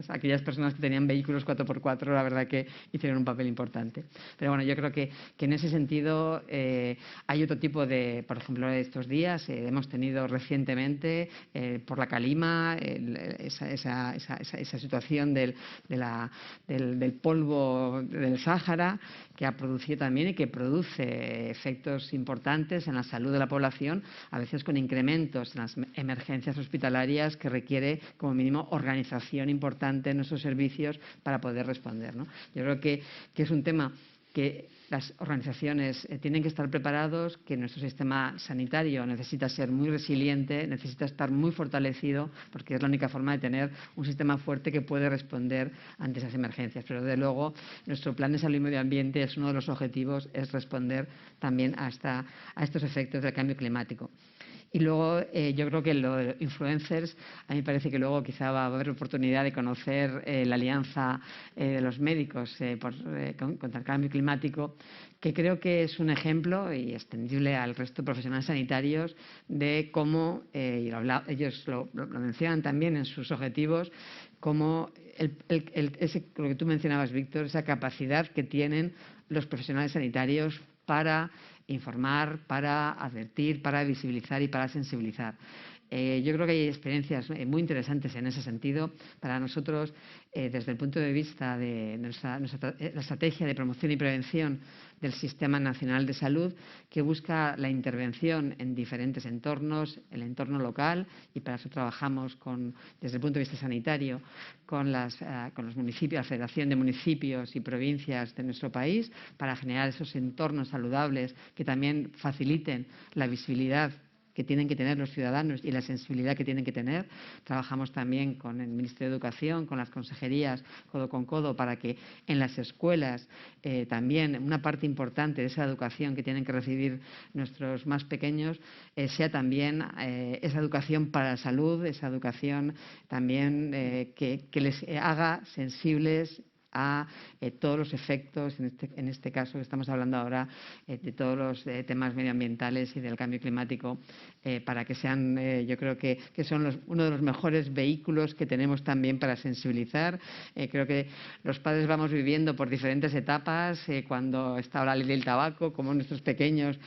C: aquellas personas que tenían vehículos 4x4, la verdad que hicieron un papel importante. Pero bueno, yo creo que en ese sentido hay otro tipo de, por ejemplo, estos días hemos tenido recientemente por la calima esa situación del polvo del Sáhara, que ha producido también y que produce efectos importantes en la salud de la población, a veces con incrementos en las emergencias hospitalarias que requiere, como mínimo, organización importante en nuestros servicios para poder responder, ¿no? Yo creo que es un tema que las organizaciones tienen que estar preparados, que nuestro sistema sanitario necesita ser muy resiliente, necesita estar muy fortalecido, porque es la única forma de tener un sistema fuerte que puede responder ante esas emergencias. Pero, desde luego, nuestro plan de salud y medio ambiente es uno de los objetivos, es responder también a estos efectos del cambio climático. Y luego yo creo que lo de influencers, a mí me parece que luego quizá va a haber oportunidad de conocer la alianza de los médicos contra el cambio climático, que creo que es un ejemplo y extendible al resto de profesionales sanitarios de cómo, y ellos lo mencionan también en sus objetivos, cómo lo que tú mencionabas, Víctor, esa capacidad que tienen los profesionales sanitarios para informar, para advertir, para visibilizar y para sensibilizar. Yo creo que hay experiencias muy interesantes en ese sentido. Para nosotros, desde el punto de vista de la estrategia de promoción y prevención del Sistema Nacional de Salud, que busca la intervención en diferentes entornos, el entorno local, y para eso trabajamos desde el punto de vista sanitario con los municipios, la Federación de Municipios y Provincias de nuestro país, para generar esos entornos saludables que también faciliten la visibilidad que tienen que tener los ciudadanos y la sensibilidad que tienen que tener. Trabajamos también con el Ministerio de Educación, con las consejerías, codo con codo, para que en las escuelas también una parte importante de esa educación que tienen que recibir nuestros más pequeños sea también esa educación para la salud, esa educación también que les haga sensibles a todos los efectos, en este caso que estamos hablando ahora, de todos los temas medioambientales y del cambio climático, para que sean, yo creo que son uno de los mejores vehículos que tenemos también para sensibilizar. Creo que los padres vamos viviendo por diferentes etapas, cuando está ahora la ley del tabaco, como nuestros pequeños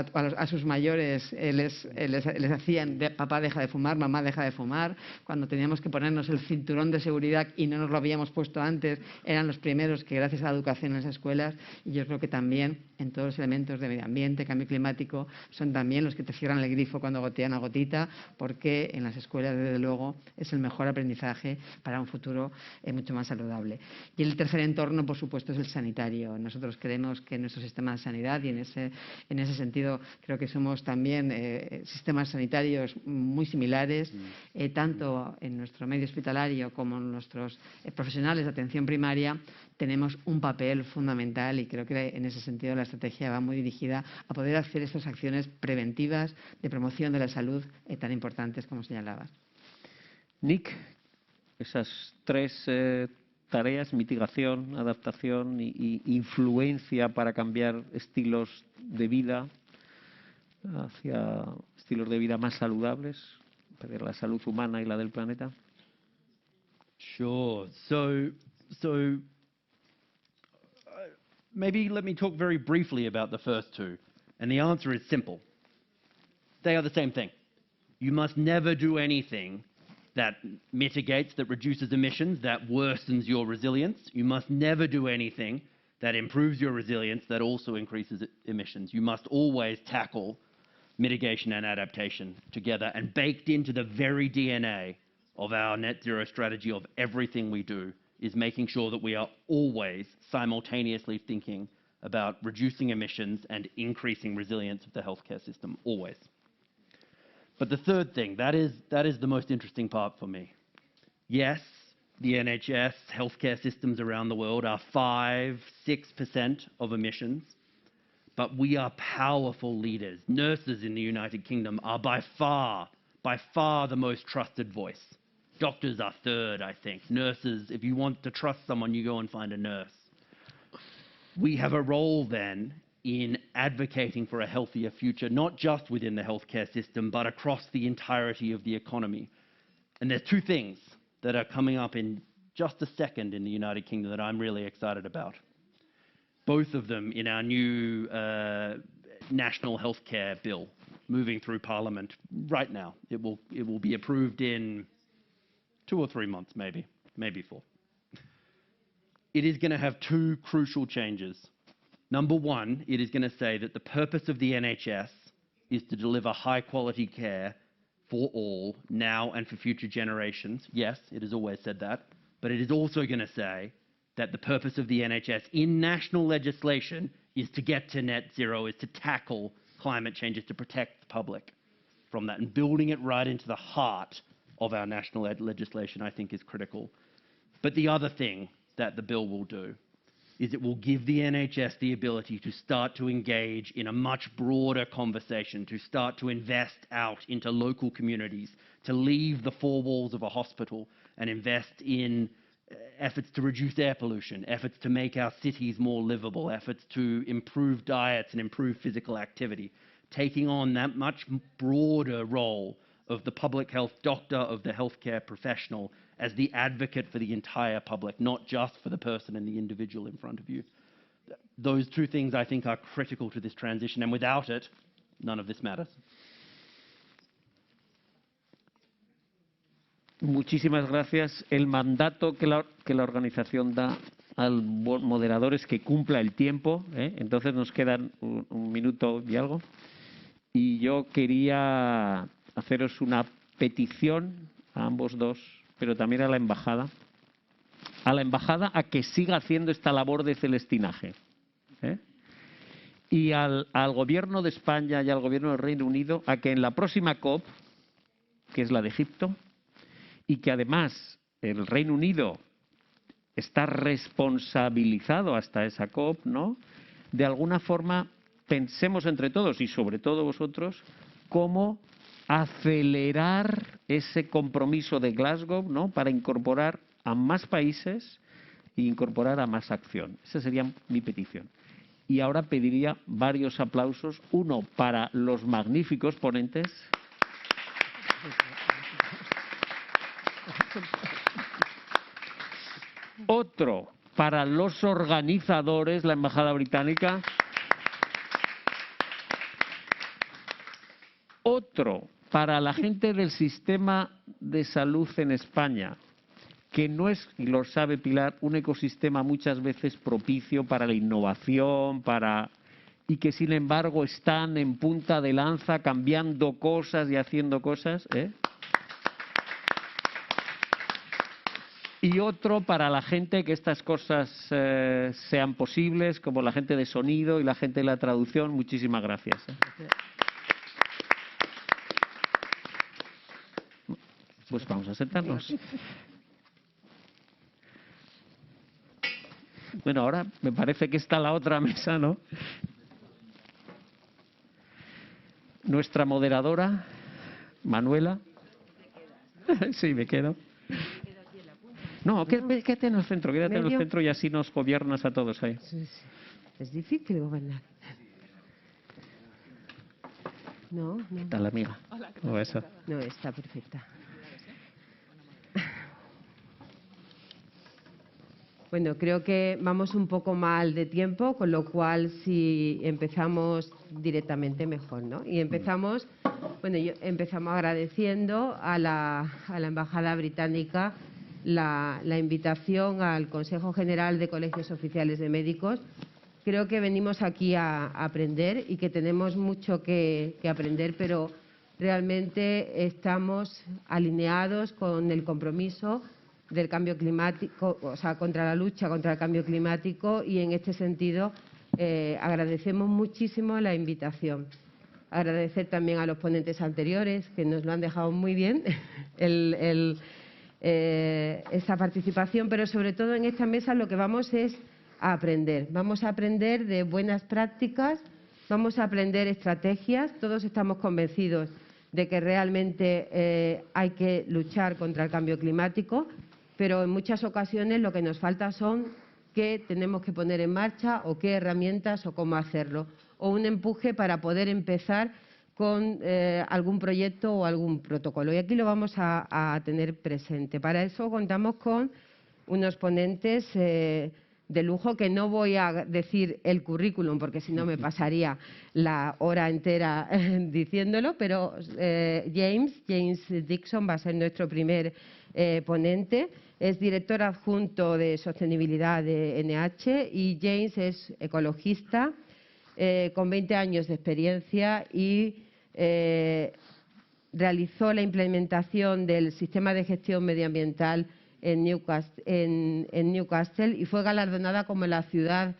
C: a sus mayores les hacían, papá deja de fumar, mamá deja de fumar, cuando teníamos que ponernos el cinturón de seguridad y no nos lo habíamos puesto antes, eran los primeros que, gracias a la educación en las escuelas, y yo creo que también en todos los elementos de medio ambiente, cambio climático, son también los que te cierran el grifo cuando gotea una gotita, porque en las escuelas, desde luego, es el mejor aprendizaje para un futuro mucho más saludable. Y el tercer entorno, por supuesto, es el sanitario. Nosotros creemos que nuestro sistema de sanidad, y en ese sentido creo que somos también sistemas sanitarios muy similares, tanto en nuestro medio hospitalario como en nuestros profesionales de atención primaria, tenemos un papel fundamental, y creo que en ese sentido la estrategia va muy dirigida a poder hacer estas acciones preventivas de promoción de la salud tan importantes como señalabas.
B: Nick, esas tres tareas, mitigación, adaptación y influencia para cambiar estilos de vida hacia estilos de vida más saludables, para la salud humana y la del planeta.
D: Sure. So maybe let me talk very briefly about the first two. And the answer is simple. They are the same thing. You must never do anything that mitigates, that reduces emissions, that worsens your resilience. You must never do anything that improves your resilience, that also increases emissions. You must always tackle mitigation and adaptation together, and baked into the very DNA of our net zero strategy, of everything we do, is making sure that we are always simultaneously thinking about reducing emissions and increasing resilience of the healthcare system, always. But the third thing, that is the most interesting part for me. Yes, the NHS, healthcare systems around the world are 5-6% of emissions, but we are powerful leaders. Nurses in the United Kingdom are by far the most trusted voice. Doctors are third, I think. Nurses, if you want to trust someone, you go and find a nurse. We have a role then in advocating for a healthier future, not just within the healthcare system, but across the entirety of the economy. And there's two things that are coming up in just a second in the United Kingdom that I'm really excited about. Both of them in our new national healthcare bill moving through Parliament right now. It will be approved in 2 or 3 months, maybe 4. It is going to have two crucial changes. Number one, it is going to say that the purpose of the NHS is to deliver high-quality care for all, now and for future generations. Yes, it has always said that. But it is also going to say that the purpose of the NHS in national legislation is to get to net zero, is to tackle climate change, is to protect the public from that. And building it right into the heart of our national legislation, I think, is critical. But the other thing that the bill will do is it will give the NHS the ability to start to engage in a much broader conversation, to start to invest out into local communities, to leave the four walls of a hospital and invest in efforts to reduce air pollution, efforts to make our cities more livable, efforts to improve diets and improve physical activity, taking on that much broader role of the public health doctor, of the healthcare professional, as the advocate for the entire public, not just for the person and the individual in front of you. Those two things, I think, are critical to this transition, and without it, none of this matters.
B: Muchísimas gracias. El mandato que la organización da al moderador es que cumpla el tiempo, ¿eh? Entonces nos quedan un minuto y algo. Y yo quería haceros una petición a ambos dos, pero también a la embajada. A la embajada a que siga haciendo esta labor de celestinaje, ¿eh? Y al gobierno de España y al gobierno del Reino Unido a que en la próxima COP, que es la de Egipto, y que además el Reino Unido está responsabilizado hasta esa COP, ¿no? De alguna forma pensemos entre todos y sobre todo vosotros cómo acelerar ese compromiso de Glasgow, ¿no? Para incorporar a más países e incorporar a más acción. Esa sería mi petición. Y ahora pediría varios aplausos, uno para los magníficos ponentes. Otro para los organizadores, la Embajada Británica. Otro para la gente del sistema de salud en España, que no es, y lo sabe Pilar, un ecosistema muchas veces propicio para la innovación, y que sin embargo están en punta de lanza cambiando cosas y haciendo cosas, ¿eh? Y otro para la gente que estas cosas sean posibles, como la gente de sonido y la gente de la traducción. Muchísimas gracias. Pues vamos a sentarnos. Bueno, ahora me parece que está la otra mesa, ¿no? Nuestra moderadora, Manuela. Sí, me quedo. No, quédate en el centro, quédate en el centro y así nos gobiernas a todos ahí.
E: Es difícil gobernar. No, no.
B: ¿Qué tal, amiga?
F: Hola, ¿qué
B: ¿Cómo va eso?
E: No, está perfecta. Bueno, creo que vamos un poco mal de tiempo, con lo cual si empezamos directamente mejor, ¿no? Y empezamos agradeciendo a la Embajada Británica la invitación al Consejo General de Colegios Oficiales de Médicos. Creo que venimos aquí a aprender y que tenemos mucho que aprender, pero realmente estamos alineados con el compromiso del cambio climático, o sea, contra la lucha contra el cambio climático, y en este sentido agradecemos muchísimo la invitación. Agradecer también a los ponentes anteriores, que nos lo han dejado muy bien, esa participación, pero sobre todo en esta mesa lo que vamos es a aprender. Vamos a aprender de buenas prácticas, vamos a aprender estrategias. Todos estamos convencidos de que realmente hay que luchar contra el cambio climático, pero en muchas ocasiones lo que nos falta son qué tenemos que poner en marcha o qué herramientas o cómo hacerlo, o un empuje para poder empezar con algún proyecto o algún protocolo. Y aquí lo vamos a tener presente. Para eso contamos con unos ponentes de lujo, que no voy a decir el currículum porque si no me pasaría la hora entera diciéndolo, pero James Dixon va a ser nuestro primer ponente. Es director adjunto de sostenibilidad de NH y James es ecologista con 20 años de experiencia y realizó la implementación del sistema de gestión medioambiental en Newcastle y fue galardonada como la ciudad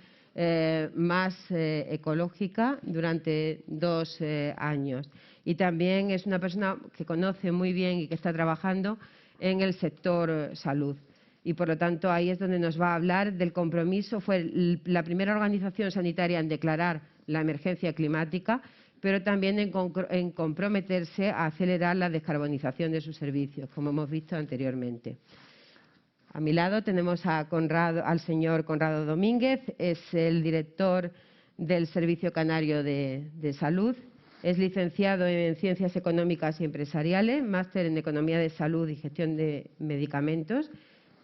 E: más ecológica durante 2 años. Y también es una persona que conoce muy bien y que está trabajando en el sector salud. Y, por lo tanto, ahí es donde nos va a hablar del compromiso. Fue la primera organización sanitaria en declarar la emergencia climática, pero también en comprometerse a acelerar la descarbonización de sus servicios, como hemos visto anteriormente. A mi lado tenemos al señor Conrado Domínguez, es el director del Servicio Canario de Salud. Es licenciado en Ciencias Económicas y Empresariales, máster en Economía de Salud y Gestión de Medicamentos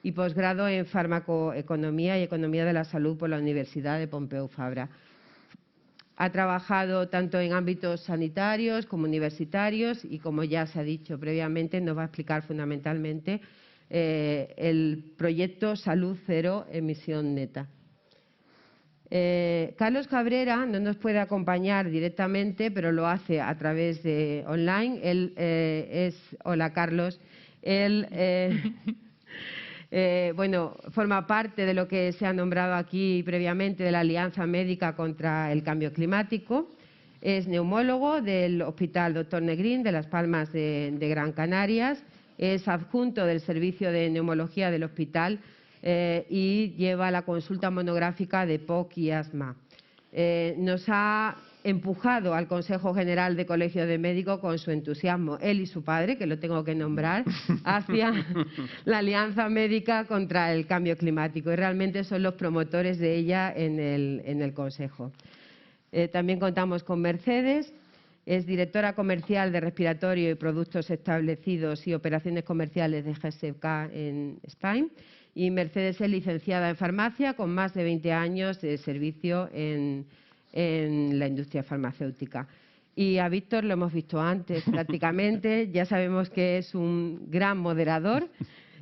E: y posgrado en Farmacoeconomía y Economía de la Salud por la Universidad de Pompeu Fabra. Ha trabajado tanto en ámbitos sanitarios como universitarios y, como ya se ha dicho previamente, nos va a explicar fundamentalmente el proyecto Salud Cero Emisión Neta. Carlos Cabrera no nos puede acompañar directamente, pero lo hace a través de online. Hola, Carlos. Él forma parte de lo que se ha nombrado aquí previamente de la Alianza Médica contra el Cambio Climático. Es neumólogo del Hospital Dr. Negrín de Las Palmas de Gran Canarias. Es adjunto del Servicio de Neumología del hospital y lleva la consulta monográfica de POC y asma. Nos ha empujado al Consejo General de Colegios de Médicos con su entusiasmo, él y su padre, que lo tengo que nombrar, hacia la Alianza Médica contra el Cambio Climático, y realmente son los promotores de ella en el Consejo. También contamos con Mercedes. Es directora comercial de respiratorio y productos establecidos y operaciones comerciales de GSK en España. Y Mercedes es licenciada en farmacia con más de 20 años de servicio en la industria farmacéutica. Y a Víctor lo hemos visto antes prácticamente, ya sabemos que es un gran moderador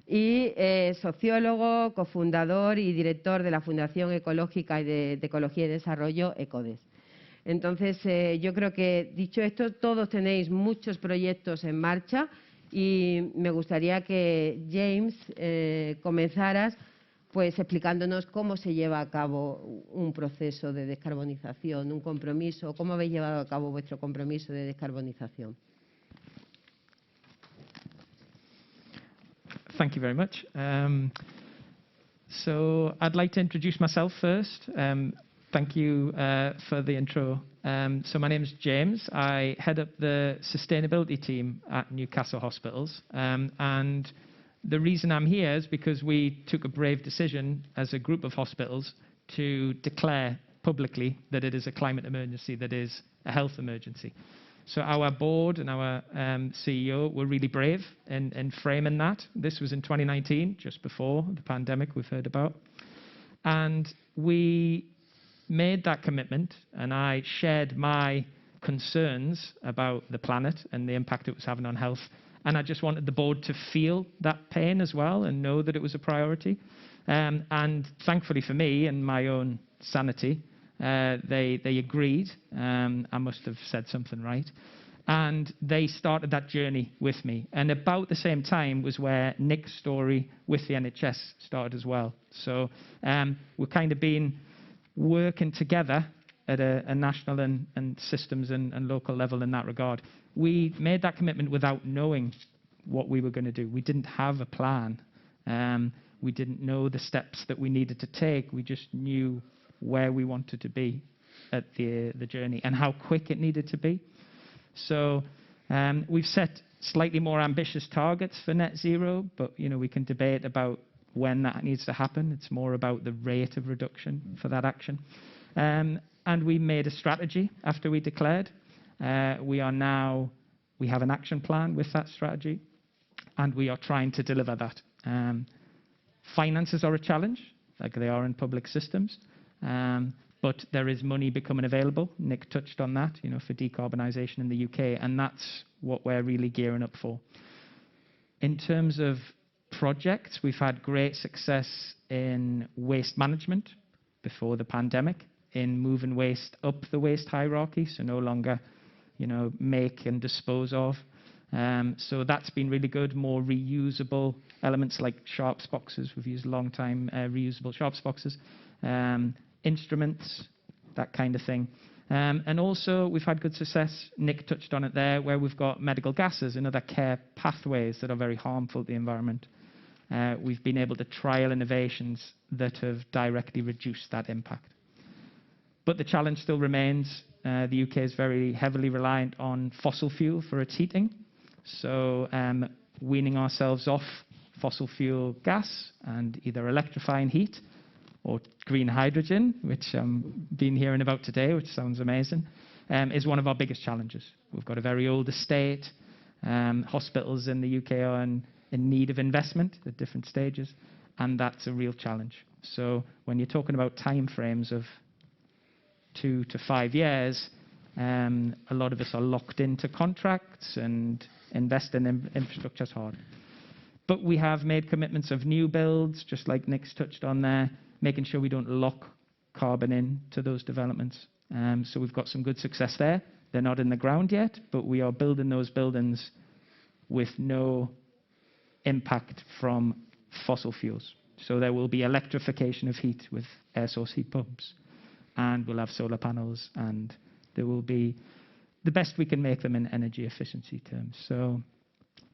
E: y sociólogo, cofundador y director de la Fundación Ecológica y de Ecología y Desarrollo, ECODES. Entonces, yo creo que, dicho esto, todos tenéis muchos proyectos en marcha y me gustaría que, James, comenzaras pues explicándonos cómo se lleva a cabo un proceso de descarbonización, un compromiso, cómo habéis llevado a cabo vuestro compromiso de descarbonización.
F: Thank you very much. So I'd like to introduce myself first. Thank you for the intro. So my name is James. I head up the sustainability team at Newcastle Hospitals. And the reason I'm here is because we took a brave decision as a group of hospitals to declare publicly that it is a climate emergency, that is a health emergency. So our board and our CEO were really brave in framing that. This was in 2019, just before the pandemic we've heard about. And we made that commitment, and I shared my concerns about the planet and the impact it was having on health. And I just wanted the board to feel that pain as well and know that it was a priority. And thankfully for me and my own sanity, they agreed. I must have said something right. And they started that journey with me. And about the same time was where Nick's story with the NHS started as well. So we've kind of been working together at a national and systems and local level in that regard. We made that commitment without knowing what we were going to do. We didn't have a plan. We didn't know the steps that we needed to take. We just knew where we wanted to be at the journey and how quick it needed to be. So we've set slightly more ambitious targets for net zero, but we can debate about when that needs to happen. It's more about the rate of reduction for that action. And we made a strategy after we declared. We have an action plan with that strategy, and we are trying to deliver that. Finances are a challenge, like they are in public systems, but there is money becoming available. Nick touched on that, for decarbonisation in the UK, and that's what we're really gearing up for. In terms of projects, we've had great success in waste management before the pandemic, in moving waste up the waste hierarchy, so no longer, make and dispose of. So that's been really good. More reusable elements like sharps boxes. We've used a long time reusable sharps boxes. Instruments, that kind of thing. And also we've had good success, Nick touched on it there, where we've got medical gases and other care pathways that are very harmful to the environment. We've been able to trial innovations that have directly reduced that impact. But the challenge still remains. The UK is very heavily reliant on fossil fuel for its heating. So weaning ourselves off fossil fuel gas and either electrifying heat or green hydrogen, which I've been hearing about today, which sounds amazing, is one of our biggest challenges. We've got a very old estate. Hospitals in the UK are in need of investment at different stages, and that's a real challenge. So when you're talking about timeframes of 2 to 5 years, a lot of us are locked into contracts, and investing in infrastructure is hard. But we have made commitments of new builds, just like Nick's touched on there, making sure we don't lock carbon into those developments. So we've got some good success there. They're not in the ground yet, but we are building those buildings with no impact from fossil fuels. So there will be electrification of heat with air source heat pumps, and we'll have solar panels, and there will be the best we can make them in energy efficiency terms. So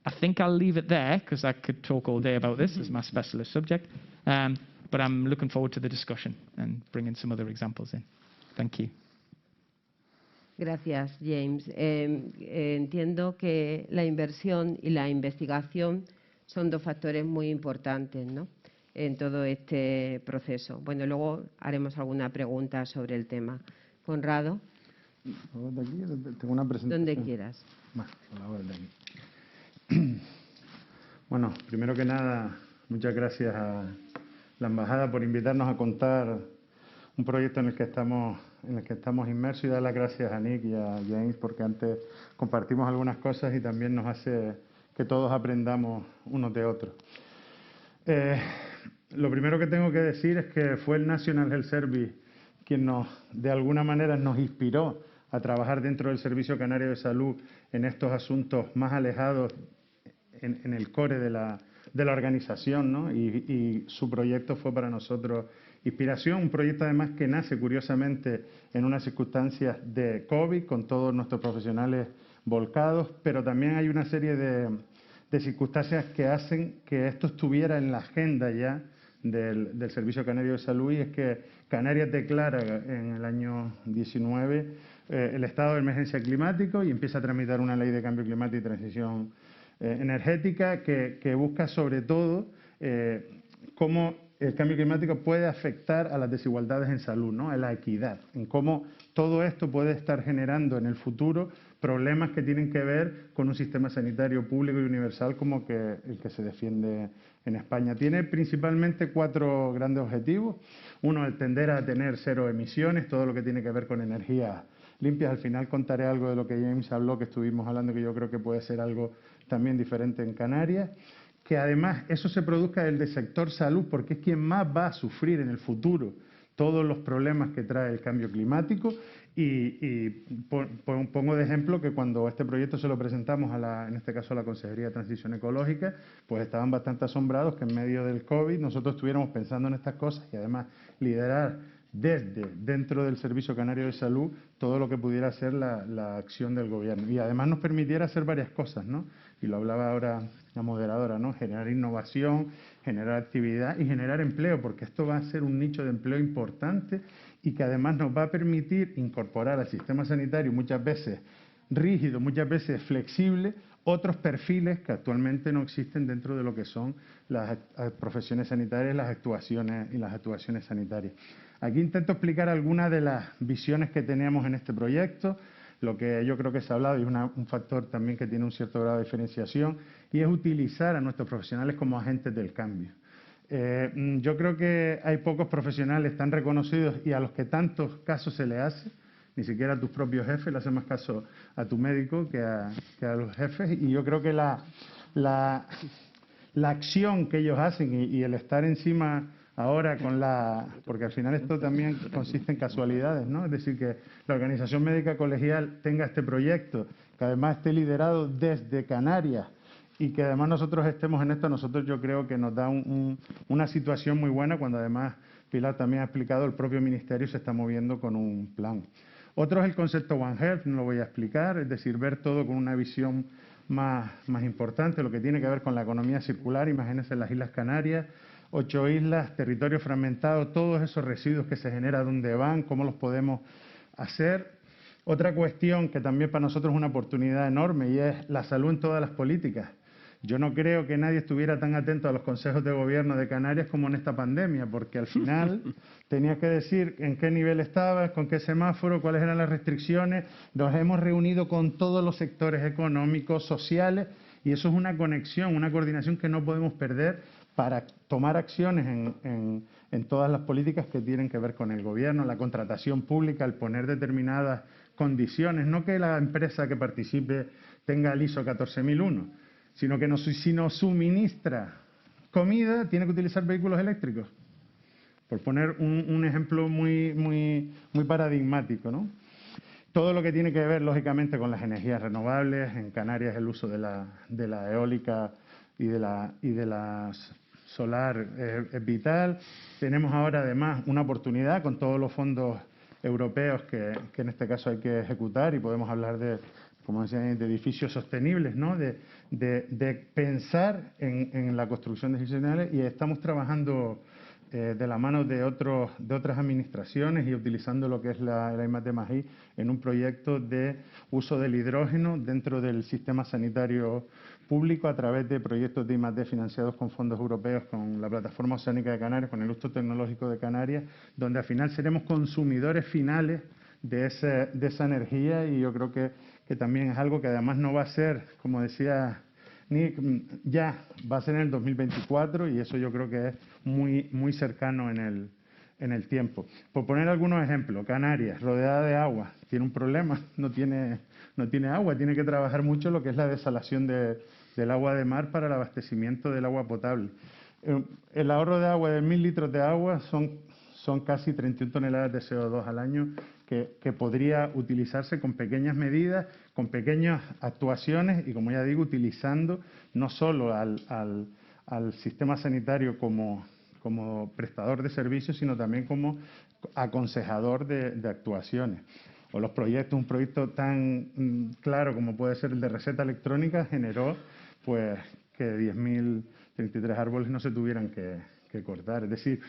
F: I think I'll leave it there, because I could talk all day about this as my specialist subject. But I'm looking forward to the discussion and bringing some other examples in. Thank you.
E: Gracias, James. Entiendo que la inversión y la investigación son dos factores muy importantes, ¿no?, en todo este proceso. Bueno, luego haremos alguna pregunta sobre el tema. Conrado,
G: Tengo una presentación.
E: donde quieras.
G: Bueno, primero que nada, muchas gracias a la Embajada por invitarnos a contar un proyecto en el que estamos inmersos, y dar las gracias a Nick y a James, porque antes compartimos algunas cosas y también nos hace que todos aprendamos unos de otros. Lo primero que tengo que decir es que fue el National Health Service quien de alguna manera nos inspiró a trabajar dentro del Servicio Canario de Salud en estos asuntos más alejados en el core de la organización, ¿no? Y su proyecto fue para nosotros inspiración, un proyecto además que nace curiosamente en unas circunstancias de COVID, con todos nuestros profesionales volcados, pero también hay una serie de circunstancias que hacen que esto estuviera en la agenda ya del Servicio Canario de Salud, y es que Canarias declara en el año 19 el estado de emergencia climático y empieza a tramitar una ley de cambio climático y transición energética que busca sobre todo cómo el cambio climático puede afectar a las desigualdades en salud, ¿no?, a la equidad, en cómo todo esto puede estar generando en el futuro problemas que tienen que ver con un sistema sanitario público y universal como el que se defiende en España. Tiene principalmente 4 grandes objetivos. Uno, el tender a tener 0 emisiones, todo lo que tiene que ver con energías limpias. Al final contaré algo de lo que James habló, que estuvimos hablando, que yo creo que puede ser algo también diferente en Canarias. Que además eso se produzca del sector salud, porque es quien más va a sufrir en el futuro todos los problemas que trae el cambio climático. Y pongo de ejemplo que cuando este proyecto se lo presentamos en este caso a la Consejería de Transición Ecológica, pues estaban bastante asombrados que en medio del COVID nosotros estuviéramos pensando en estas cosas, y además liderar dentro del Servicio Canario de Salud todo lo que pudiera ser la acción del gobierno. Y además nos permitiera hacer varias cosas, ¿no? Y lo hablaba ahora la moderadora, ¿no? Generar innovación, generar actividad y generar empleo, porque esto va a ser un nicho de empleo importante y que además nos va a permitir incorporar al sistema sanitario, muchas veces rígido, muchas veces flexible, otros perfiles que actualmente no existen dentro de lo que son las profesiones sanitarias y las actuaciones sanitarias. Aquí intento explicar algunas de las visiones que teníamos en este proyecto, lo que yo creo que se ha hablado, y es un factor también que tiene un cierto grado de diferenciación, y es utilizar a nuestros profesionales como agentes del cambio. Yo creo que hay pocos profesionales tan reconocidos y a los que tantos casos se le hace, ni siquiera a tus propios jefes, le hace más caso a tu médico que a los jefes, y yo creo que la acción que ellos hacen y el estar encima ahora porque al final esto también consiste en casualidades, ¿no? Es decir, que la Organización Médica Colegial tenga este proyecto, que además esté liderado desde Canarias, y que además nosotros estemos en esto, nosotros yo creo que nos da una situación muy buena, cuando además Pilar también ha explicado, el propio Ministerio se está moviendo con un plan. Otro es el concepto One Health, no lo voy a explicar, es decir, ver todo con una visión más importante, lo que tiene que ver con la economía circular. Imagínense las Islas Canarias, 8 islas, territorio fragmentado, todos esos residuos que se generan, ¿dónde van?, cómo los podemos hacer. Otra cuestión que también para nosotros es una oportunidad enorme, y es la salud en todas las políticas. Yo no creo que nadie estuviera tan atento a los consejos de gobierno de Canarias como en esta pandemia, porque al final tenías que decir en qué nivel estabas, con qué semáforo, cuáles eran las restricciones. Nos hemos reunido con todos los sectores económicos, sociales, y eso es una conexión, una coordinación que no podemos perder para tomar acciones en en todas las políticas que tienen que ver con el gobierno, la contratación pública, el poner determinadas condiciones, no que la empresa que participe tenga el ISO 14001, sino que si nos suministra comida, tiene que utilizar vehículos eléctricos. Por poner un ejemplo muy paradigmático, ¿no? Todo lo que tiene que ver, lógicamente, con las energías renovables. En Canarias el uso de la eólica y de la solar es vital. Tenemos ahora, además, una oportunidad con todos los fondos europeos que en este caso hay que ejecutar, y podemos hablar de, como decía, de edificios sostenibles, ¿no? De pensar en la construcción de edificios sostenibles, y estamos trabajando de la mano de otras administraciones y utilizando lo que es la I+D+I en un proyecto de uso del hidrógeno dentro del sistema sanitario público a través de proyectos de I+D financiados con fondos europeos, con la Plataforma Oceánica de Canarias, con el Uso Tecnológico de Canarias, donde al final seremos consumidores finales de esa energía, y yo creo que también es algo que además no va a ser, como decía Nick, ya va a ser en el 2024, y eso yo creo que es muy cercano en el tiempo. Por poner algunos ejemplos, Canarias, rodeada de agua, tiene un problema, no tiene agua, tiene que trabajar mucho lo que es la desalación del agua de mar para el abastecimiento del agua potable. El ahorro de agua de 1.000 litros de agua son casi 31 toneladas de CO2 al año que podría utilizarse con pequeñas medidas, con pequeñas actuaciones y, como ya digo, utilizando no solo al sistema sanitario como prestador de servicios, sino también como aconsejador de actuaciones. O los proyectos, un proyecto tan claro como puede ser el de receta electrónica, generó pues que 10.033 árboles no se tuvieran que cortar. Es decir,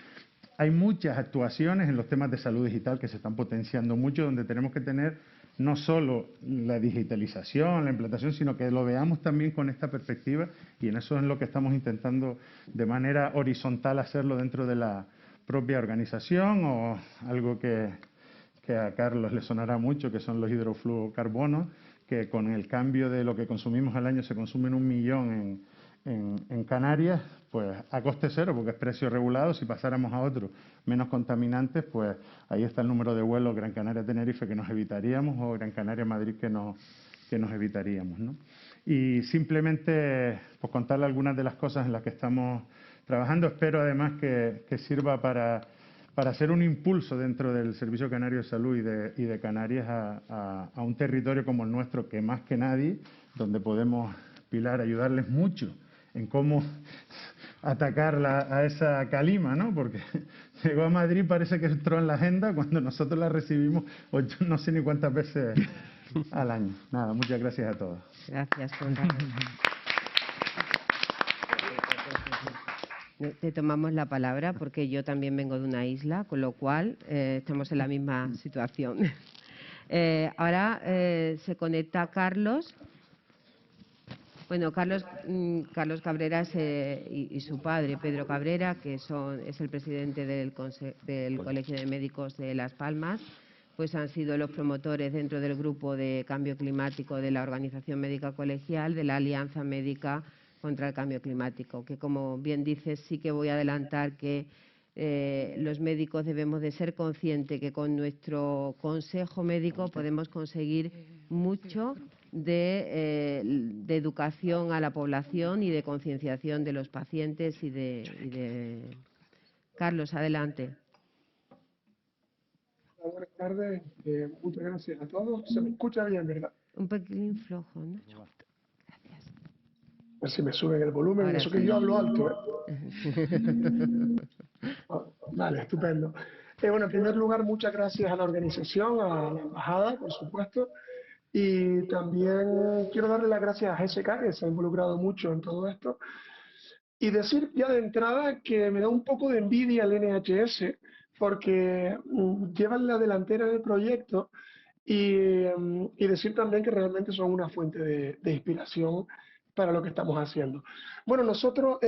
G: hay muchas actuaciones en los temas de salud digital que se están potenciando mucho, donde tenemos que tener no solo la digitalización, la implantación, sino que lo veamos también con esta perspectiva, y en eso es lo que estamos intentando de manera horizontal hacerlo dentro de la propia organización, o algo que a Carlos le sonará mucho, que son los hidrofluorocarbonos, que con el cambio de lo que consumimos al año se consumen 1 millón en Canarias, pues a coste cero, porque es precio regulado. Si pasáramos a otro menos contaminantes, pues ahí está el número de vuelos Gran Canaria-Tenerife que nos evitaríamos, o Gran Canaria-Madrid que nos evitaríamos, ¿no? Y simplemente pues contarle algunas de las cosas en las que estamos trabajando. Espero además que sirva para hacer un impulso dentro del Servicio Canario de Salud y de Canarias a un territorio como el nuestro, que más que nadie, donde podemos, Pilar, ayudarles mucho en cómo atacar a esa calima, ¿no? Porque llegó a Madrid, parece que entró en la agenda, cuando nosotros la recibimos no sé ni cuántas veces al año. Nada, muchas gracias a todos.
E: Gracias, Conrado. Te tomamos la palabra porque yo también vengo de una isla, con lo cual estamos en la misma situación. Ahora se conecta Carlos. Bueno, Carlos Cabrera y su padre, Pedro Cabrera, que es el presidente del Colegio de Médicos de Las Palmas, pues han sido los promotores dentro del grupo de cambio climático de la Organización Médica Colegial, de la Alianza Médica contra el Cambio Climático, que, como bien dices, sí que voy a adelantar que los médicos debemos de ser conscientes que con nuestro consejo médico podemos conseguir mucho de educación a la población y de concienciación de los pacientes y de... Carlos, adelante.
H: Buenas tardes, muchas gracias a todos. Se me escucha bien, ¿verdad?
E: Un pelín flojo, ¿no? Gracias.
H: A ver si me suben el volumen,
E: Ahora
H: eso
E: sí.
H: que yo hablo alto, Vale, estupendo. Bueno, en primer lugar, muchas gracias a la organización, a la embajada, por supuesto, y también quiero darle las gracias a GSK, que se ha involucrado mucho en todo esto, y decir ya de entrada que me da un poco de envidia el NHS, porque llevan la delantera del proyecto, y decir también que realmente son una fuente de inspiración para lo que estamos haciendo. Bueno, nosotros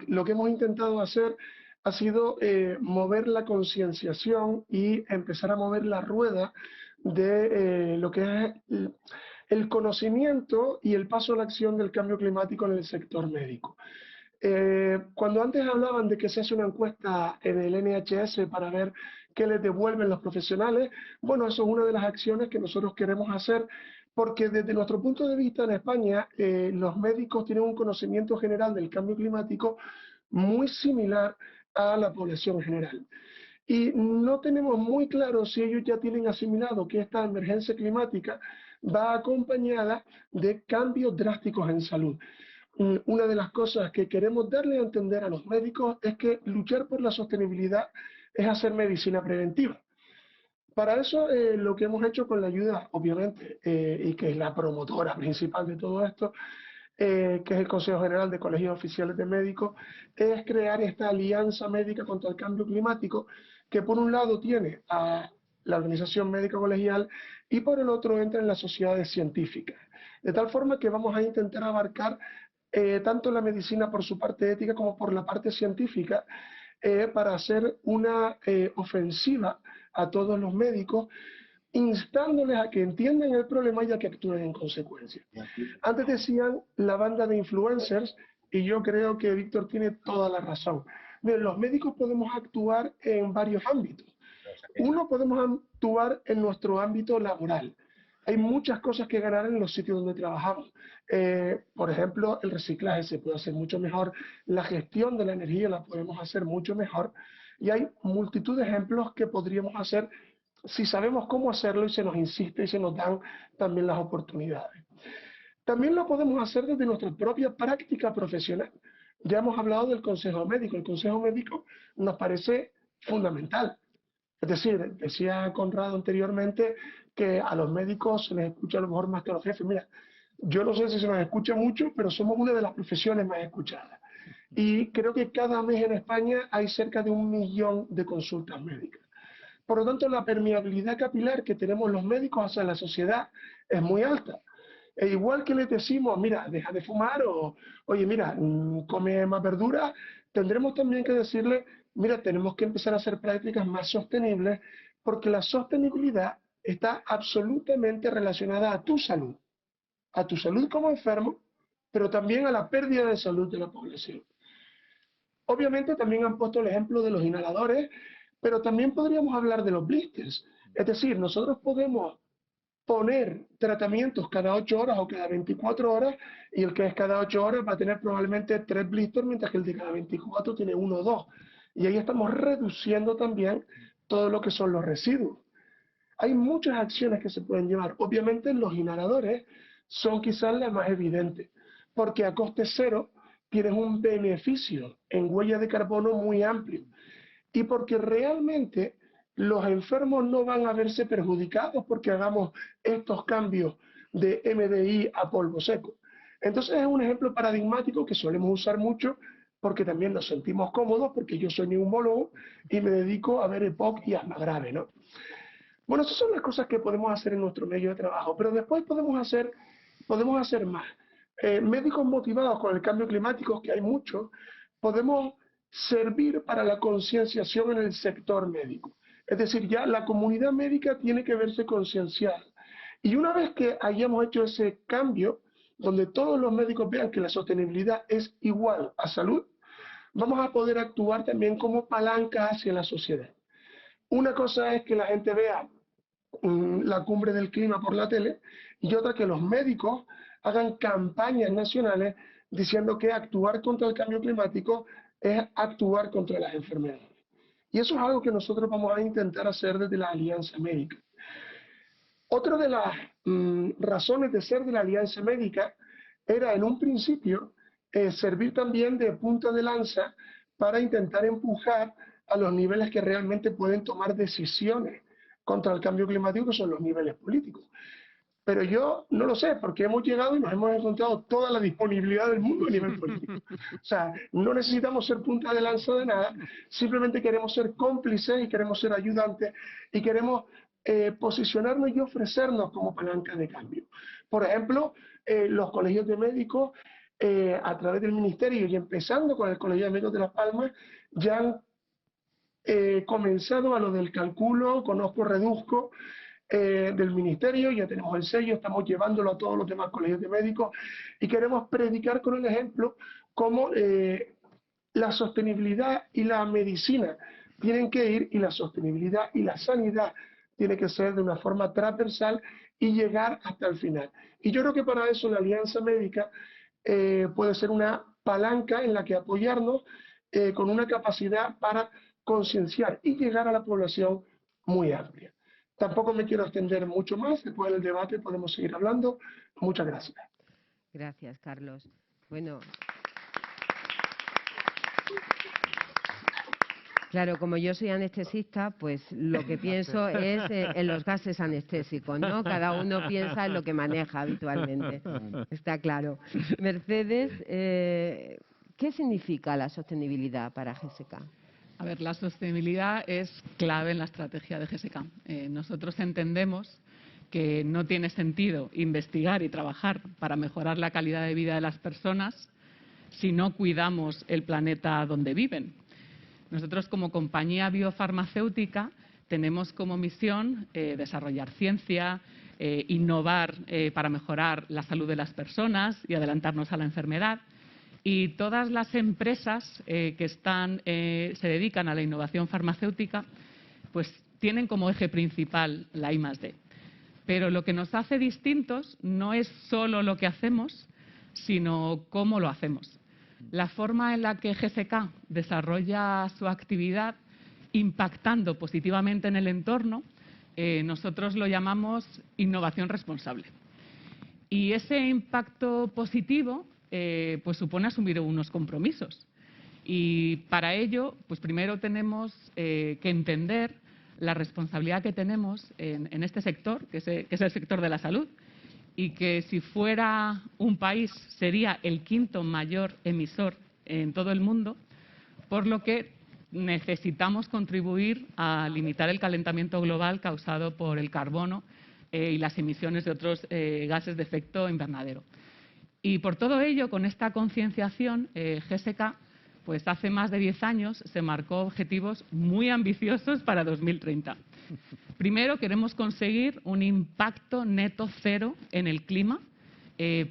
H: lo que hemos intentado hacer ha sido mover la concienciación y empezar a mover la rueda de lo que es el conocimiento y el paso a la acción del cambio climático en el sector médico. Cuando antes hablaban de que se hace una encuesta en el NHS para ver qué les devuelven los profesionales, bueno, eso es una de las acciones que nosotros queremos hacer, porque desde nuestro punto de vista en España, los médicos tienen un conocimiento general del cambio climático muy similar a la población en general. Y no tenemos muy claro si ellos ya tienen asimilado que esta emergencia climática va acompañada de cambios drásticos en salud. Una de las cosas que queremos darle a entender a los médicos es que luchar por la sostenibilidad es hacer medicina preventiva. Para eso, lo que hemos hecho con la ayuda, obviamente, y que es la promotora principal de todo esto, que es el Consejo General de Colegios Oficiales de Médicos, es crear esta alianza médica contra el cambio climático, que por un lado tiene a la Organización Médica Colegial y por el otro entra en las sociedades científicas. De tal forma que vamos a intentar abarcar tanto la medicina por su parte ética como por la parte científica, para hacer una ofensiva a todos los médicos, instándoles a que entiendan el problema y a que actúen en consecuencia. Antes decían la banda de influencers, y yo creo que Víctor tiene toda la razón. Miren, los médicos podemos actuar en varios ámbitos. Uno, podemos actuar en nuestro ámbito laboral. Hay muchas cosas que ganar en los sitios donde trabajamos. Por ejemplo, el reciclaje se puede hacer mucho mejor, la gestión de la energía la podemos hacer mucho mejor, y hay multitud de ejemplos que podríamos hacer si sabemos cómo hacerlo y se nos insiste y se nos dan también las oportunidades. También lo podemos hacer desde nuestra propia práctica profesional. Ya hemos hablado del consejo médico. El consejo médico nos parece fundamental. Es decir, decía Conrado anteriormente que a los médicos se les escucha a lo mejor más que a los jefes. Mira, yo no sé si se nos escucha mucho, pero somos una de las profesiones más escuchadas. Y creo que cada mes en España hay cerca de 1 millón de consultas médicas. Por lo tanto, la permeabilidad capilar que tenemos los médicos hacia la sociedad es muy alta. E igual que les decimos, mira, deja de fumar, o oye, mira, come más verdura, tendremos también que decirle, mira, tenemos que empezar a hacer prácticas más sostenibles, porque la sostenibilidad está absolutamente relacionada a tu salud como enfermo, pero también a la pérdida de salud de la población. Obviamente también han puesto el ejemplo de los inhaladores, pero también podríamos hablar de los blisters. Es decir, nosotros podemos poner tratamientos cada 8 horas o cada 24 horas, y el que es cada 8 horas va a tener probablemente 3 blisters, mientras que el de cada 24 tiene 1 o 2. Y ahí estamos reduciendo también todo lo que son los residuos. Hay muchas acciones que se pueden llevar. Obviamente los inhaladores son quizás las más evidentes, porque a coste cero tienes un beneficio en huella de carbono muy amplio, y porque realmente los enfermos no van a verse perjudicados porque hagamos estos cambios de MDI a polvo seco. Entonces es un ejemplo paradigmático que solemos usar mucho, porque también nos sentimos cómodos, porque yo soy neumólogo y me dedico a ver EPOC y asma grave, ¿no? Bueno, esas son las cosas que podemos hacer en nuestro medio de trabajo, pero después podemos hacer más. Médicos motivados con el cambio climático, que hay muchos, podemos servir para la concienciación en el sector médico. Es decir, ya la comunidad médica tiene que verse concienciada. Y una vez que hayamos hecho ese cambio, donde todos los médicos vean que la sostenibilidad es igual a salud, vamos a poder actuar también como palanca hacia la sociedad. Una cosa es que la gente vea la cumbre del clima por la tele, y otra que los médicos hagan campañas nacionales diciendo que actuar contra el cambio climático es actuar contra las enfermedades. Y eso es algo que nosotros vamos a intentar hacer desde la Alianza Médica. Otra de las razones de ser de la Alianza Médica era en un principio servir también de punta de lanza para intentar empujar a los niveles que realmente pueden tomar decisiones contra el cambio climático, que son los niveles políticos. Pero yo no lo sé, porque hemos llegado y nos hemos encontrado toda la disponibilidad del mundo a nivel político. O sea, no necesitamos ser punta de lanza de nada, simplemente queremos ser cómplices y queremos ser ayudantes y queremos posicionarnos y ofrecernos como palanca de cambio. Por ejemplo, los colegios de médicos, a través del ministerio y empezando con el Colegio de Médicos de Las Palmas, ya han comenzado a lo del cálculo, conozco, reduzco, del Ministerio, ya tenemos el sello, estamos llevándolo a todos los demás colegios de médicos y queremos predicar con el ejemplo cómo la sostenibilidad y la medicina tienen que ir, y la sostenibilidad y la sanidad tiene que ser de una forma transversal y llegar hasta el final. Y yo creo que para eso la Alianza Médica puede ser una palanca en la que apoyarnos con una capacidad para concienciar y llegar a la población muy amplia. Tampoco me quiero extender mucho más, después del debate podemos seguir hablando. Muchas gracias.
E: Gracias, Carlos. Bueno, claro, como yo soy anestesista, pues lo que pienso es en los gases anestésicos, ¿no? Cada uno piensa en lo que maneja habitualmente, está claro. Mercedes, ¿qué significa la sostenibilidad para GSK?
I: A ver, la sostenibilidad es clave en la estrategia de GSK. Nosotros entendemos que no tiene sentido investigar y trabajar para mejorar la calidad de vida de las personas si no cuidamos el planeta donde viven. Nosotros, como compañía biofarmacéutica, tenemos como misión desarrollar ciencia, innovar para mejorar la salud de las personas y adelantarnos a la enfermedad. Y todas las empresas que se dedican a la innovación farmacéutica, pues tienen como eje principal la I+D. Pero lo que nos hace distintos no es solo lo que hacemos, sino cómo lo hacemos. La forma en la que GSK desarrolla su actividad impactando positivamente en el entorno, nosotros lo llamamos innovación responsable. Y ese impacto positivo pues supone asumir unos compromisos. Y para ello, pues primero tenemos que entender la responsabilidad que tenemos en este sector, que es el sector de la salud, y que si fuera un país sería el quinto mayor emisor en todo el mundo, por lo que necesitamos contribuir a limitar el calentamiento global causado por el carbono y las emisiones de otros gases de efecto invernadero. Y por todo ello, con esta concienciación, GSK, pues hace más de 10 años se marcó objetivos muy ambiciosos para 2030. Primero, queremos conseguir un impacto neto cero en el clima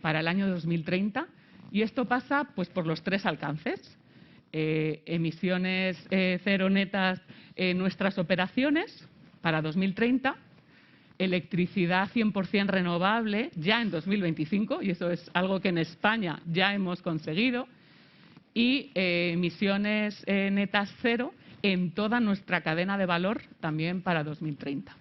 I: para el año 2030, y esto pasa pues por los 3 alcances. Emisiones cero netas en nuestras operaciones para 2030, electricidad 100% renovable ya en 2025, y eso es algo que en España ya hemos conseguido, y emisiones netas cero en toda nuestra cadena de valor también para 2030.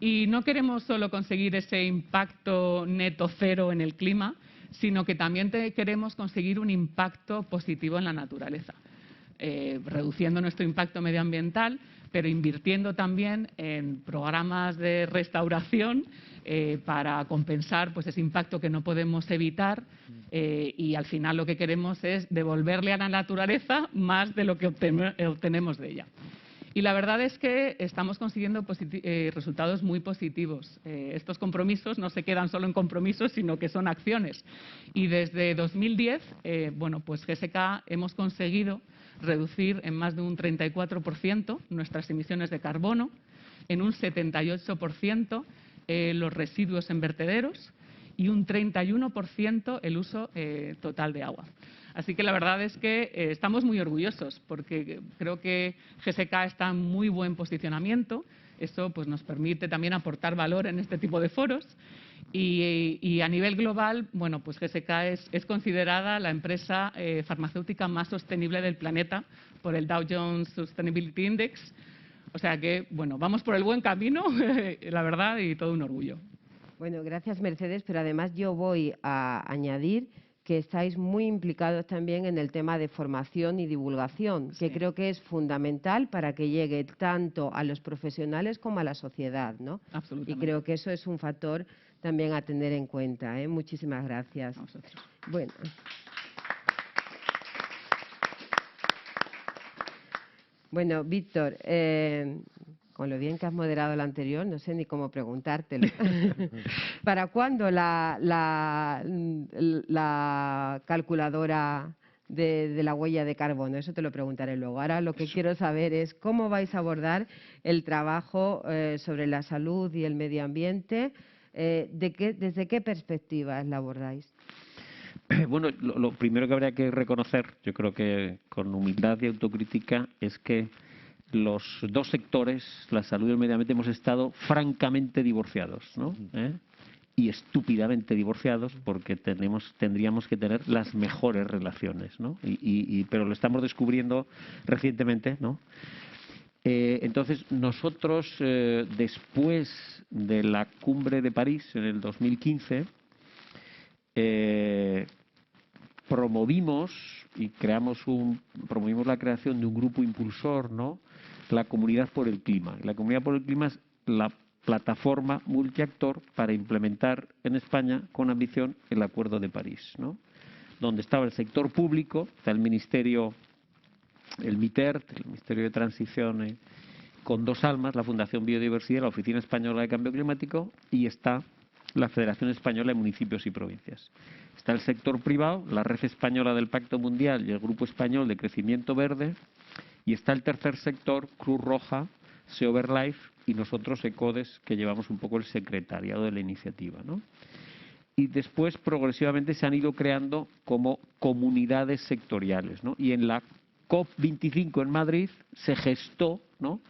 I: Y no queremos solo conseguir ese impacto neto cero en el clima, sino que también queremos conseguir un impacto positivo en la naturaleza, reduciendo nuestro impacto medioambiental, pero invirtiendo también en programas de restauración para compensar pues, ese impacto que no podemos evitar, y al final lo que queremos es devolverle a la naturaleza más de lo que obtenemos de ella. Y la verdad es que estamos consiguiendo resultados muy positivos. Estos compromisos no se quedan solo en compromisos, sino que son acciones. Y desde 2010, bueno, pues GSK hemos conseguido reducir en más de un 34% nuestras emisiones de carbono, en un 78% los residuos en vertederos y un 31% el uso total de agua. Así que la verdad es que estamos muy orgullosos porque creo que GSK está en muy buen posicionamiento. Eso pues, nos permite también aportar valor en este tipo de foros. Y a nivel global, bueno, pues GSK es considerada la empresa farmacéutica más sostenible del planeta por el Dow Jones Sustainability Index. O sea que, bueno, vamos por el buen camino, la verdad, y todo un orgullo.
E: Bueno, gracias, Mercedes, pero además yo voy a añadir que estáis muy implicados también en el tema de formación y divulgación, que creo que es fundamental para que llegue tanto a los profesionales como a la sociedad, ¿no?
I: Absolutamente.
E: Y creo que eso es un factor también a tener en cuenta, ¿eh? Muchísimas gracias.
I: A vosotros.
E: Bueno, Víctor, con lo bien que has moderado el anterior, no sé ni cómo preguntártelo. ¿Para cuándo la calculadora de la huella de carbono. Eso te lo preguntaré luego. Ahora lo que quiero saber es cómo vais a abordar el trabajo sobre la salud y el medio ambiente. ¿Desde qué perspectivas la abordáis?
B: Bueno, lo primero que habría que reconocer, yo creo que con humildad y autocrítica, es que los dos sectores, la salud y el medio ambiente, hemos estado francamente divorciados, ¿no? Y estúpidamente divorciados, porque tendríamos que tener las mejores relaciones, ¿no? Pero lo estamos descubriendo recientemente, ¿no? Entonces, nosotros, después de la cumbre de París en el 2015, promovimos la creación de un grupo impulsor, ¿no? La Comunidad por el Clima. La Comunidad por el Clima es la plataforma multiactor para implementar en España con ambición el Acuerdo de París, ¿no? Donde estaba el sector público, está el Ministerio, el MITERT, el Ministerio de Transición, con dos almas, la Fundación Biodiversidad, la Oficina Española de Cambio Climático, y está la Federación Española de Municipios y Provincias. Está el sector privado, la Red Española del Pacto Mundial y el Grupo Español de Crecimiento Verde, y está el tercer sector, Cruz Roja, Seoverlife y nosotros, ECODES, que llevamos un poco el secretariado de la iniciativa, ¿no? Y después, progresivamente, se han ido creando como comunidades sectoriales, ¿no? Y en la COP25 en Madrid se gestó, ¿no?,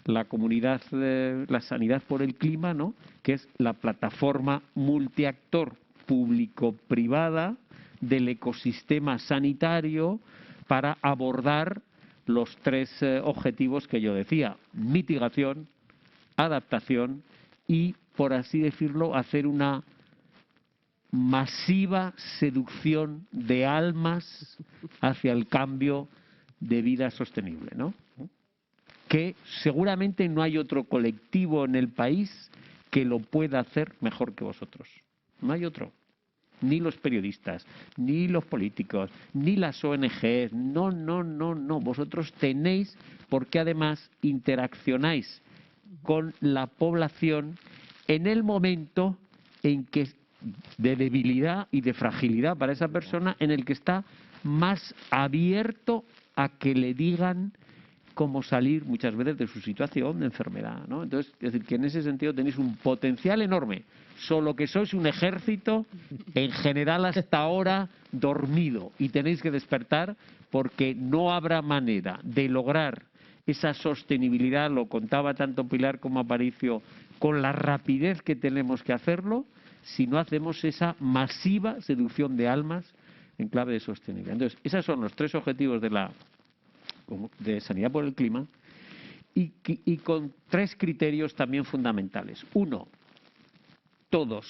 B: la comunidad de la sanidad por el clima, ¿no?, que es la plataforma multiactor público-privada del ecosistema sanitario para abordar los tres objetivos que yo decía: mitigación, adaptación y, por así decirlo, hacer una masiva seducción de almas hacia el cambio de vida sostenible, ¿no? Que seguramente no hay otro colectivo en el país que lo pueda hacer mejor que vosotros. No hay otro. Ni los periodistas, ni los políticos, ni las ONGs. No, no, no, no. Vosotros tenéis, porque además interaccionáis con la población en el momento en que de debilidad y de fragilidad para esa persona, en el que está más abierto a que le digan cómo salir muchas veces de su situación de enfermedad, ¿no? Entonces, es decir, que en ese sentido tenéis un potencial enorme, solo que sois un ejército, en general hasta ahora, dormido, y tenéis que despertar, porque no habrá manera de lograr esa sostenibilidad, lo contaba tanto Pilar como Aparicio, con la rapidez que tenemos que hacerlo, si no hacemos esa masiva seducción de almas en clave de sostenibilidad. Entonces, esos son los tres objetivos de sanidad por el clima, y con tres criterios también fundamentales. Uno, todos.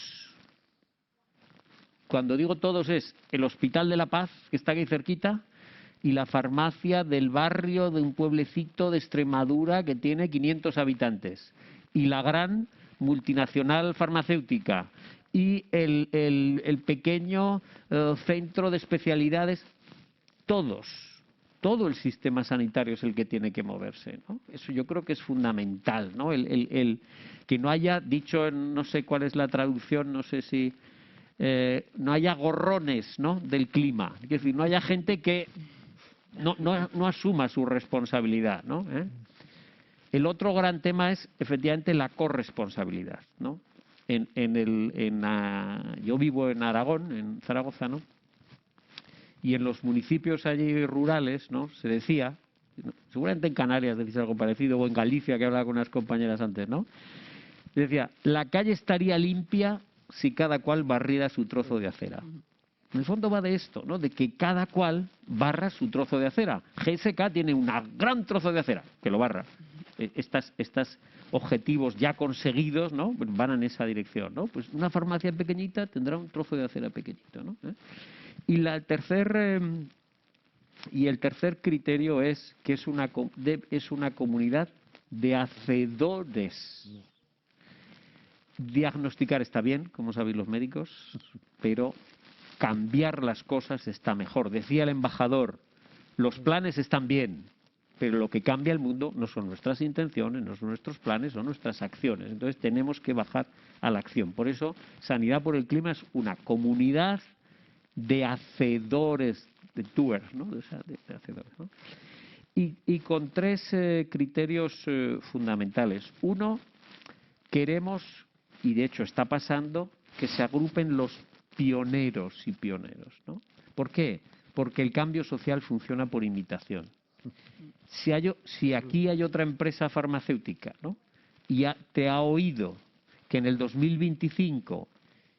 B: Cuando digo todos es el Hospital de la Paz, que está aquí cerquita, y la farmacia del barrio de un pueblecito de Extremadura que tiene 500 habitantes, y la gran multinacional farmacéutica, y el pequeño centro de especialidades. Todos. Todo el sistema sanitario es el que tiene que moverse, ¿no? Eso yo creo que es fundamental, ¿no? El que no haya, dicho, no sé cuál es la traducción, no sé si no haya gorrones, ¿no?, del clima. Es decir, no haya gente que no asuma su responsabilidad, ¿no? El otro gran tema es, efectivamente, la corresponsabilidad, ¿no? Yo vivo en Aragón, en Zaragoza, ¿no? Y en los municipios allí rurales, ¿no?, se decía, seguramente en Canarias decís algo parecido, o en Galicia, que hablaba con unas compañeras antes, ¿no? Se decía, la calle estaría limpia si cada cual barriera su trozo de acera. En el fondo va de esto, ¿no?, de que cada cual barra su trozo de acera. GSK tiene un gran trozo de acera, que lo barra. Estos objetivos ya conseguidos, ¿no?, van en esa dirección, ¿no? Pues una farmacia pequeñita tendrá un trozo de acera pequeñito, ¿no? Y el tercer criterio es que es una comunidad de hacedores. Diagnosticar está bien, como sabéis los médicos, pero cambiar las cosas está mejor. Decía el embajador, los planes están bien, pero lo que cambia el mundo no son nuestras intenciones, no son nuestros planes, son nuestras acciones. Entonces tenemos que bajar a la acción. Por eso, Sanidad por el Clima es una comunidad de hacedores doer, ¿no? De hacedores, ¿no? Y con tres criterios fundamentales. Uno, queremos, y de hecho está pasando, que se agrupen los pioneros y pioneros, ¿no? ¿Por qué? Porque el cambio social funciona por imitación. Si aquí hay otra empresa farmacéutica, ¿no? Y te ha oído que en el 2025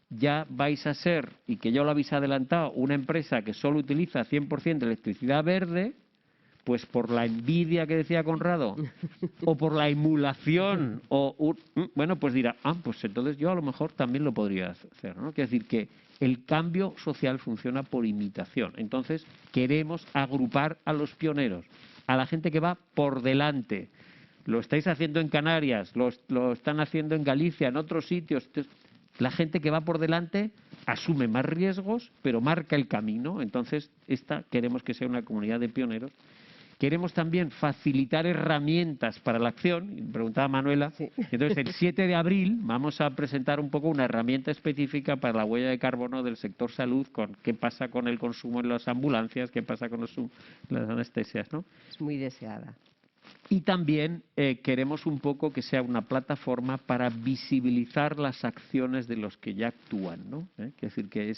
B: ya vais a ser, y que ya lo habéis adelantado, una empresa que solo utiliza 100% de electricidad verde, pues por la envidia que decía Conrado, o por la emulación, bueno, pues dirá, pues entonces yo a lo mejor también lo podría hacer, ¿no? Quiere decir que el cambio social funciona por imitación. Entonces, queremos agrupar a los pioneros, a la gente que va por delante. Lo estáis haciendo en Canarias, lo están haciendo en Galicia, en otros sitios. La gente que va por delante asume más riesgos, pero marca el camino. Entonces, queremos que sea una comunidad de pioneros. Queremos también facilitar herramientas para la acción. Preguntaba Manuela. Sí. Entonces, el 7 de abril vamos a presentar un poco una herramienta específica para la huella de carbono del sector salud, con qué pasa con el consumo en las ambulancias, qué pasa con las anestesias, ¿no?
E: Es muy deseada.
B: Y también queremos un poco que sea una plataforma para visibilizar las acciones de los que ya actúan, ¿no? Es decir, que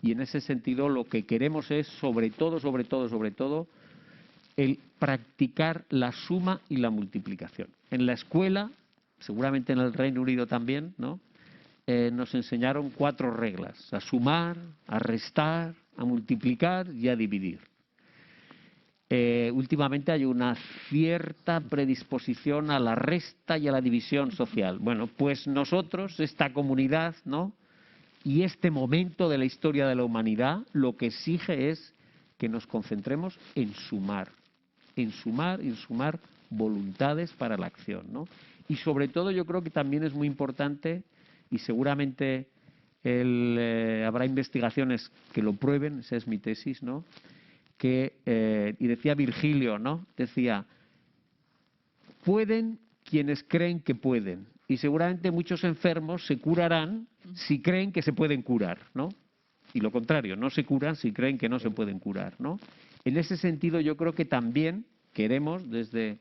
B: y en ese sentido lo que queremos es, sobre todo, el practicar la suma y la multiplicación. En la escuela, seguramente en el Reino Unido también, ¿no? Nos enseñaron 4 reglas: a sumar, a restar, a multiplicar y a dividir. Últimamente hay una cierta predisposición a la resta y a la división social. Bueno, pues nosotros, esta comunidad, ¿no? Y este momento de la historia de la humanidad, lo que exige es que nos concentremos en sumar voluntades para la acción, ¿no? Y sobre todo yo creo que también es muy importante, y seguramente habrá investigaciones que lo prueben, esa es mi tesis, ¿no? Y decía Virgilio, ¿no? Decía, pueden quienes creen que pueden, y seguramente muchos enfermos se curarán si creen que se pueden curar, ¿no? Y lo contrario, no se curan si creen que no se pueden curar, ¿no? En ese sentido, yo creo que también queremos, desde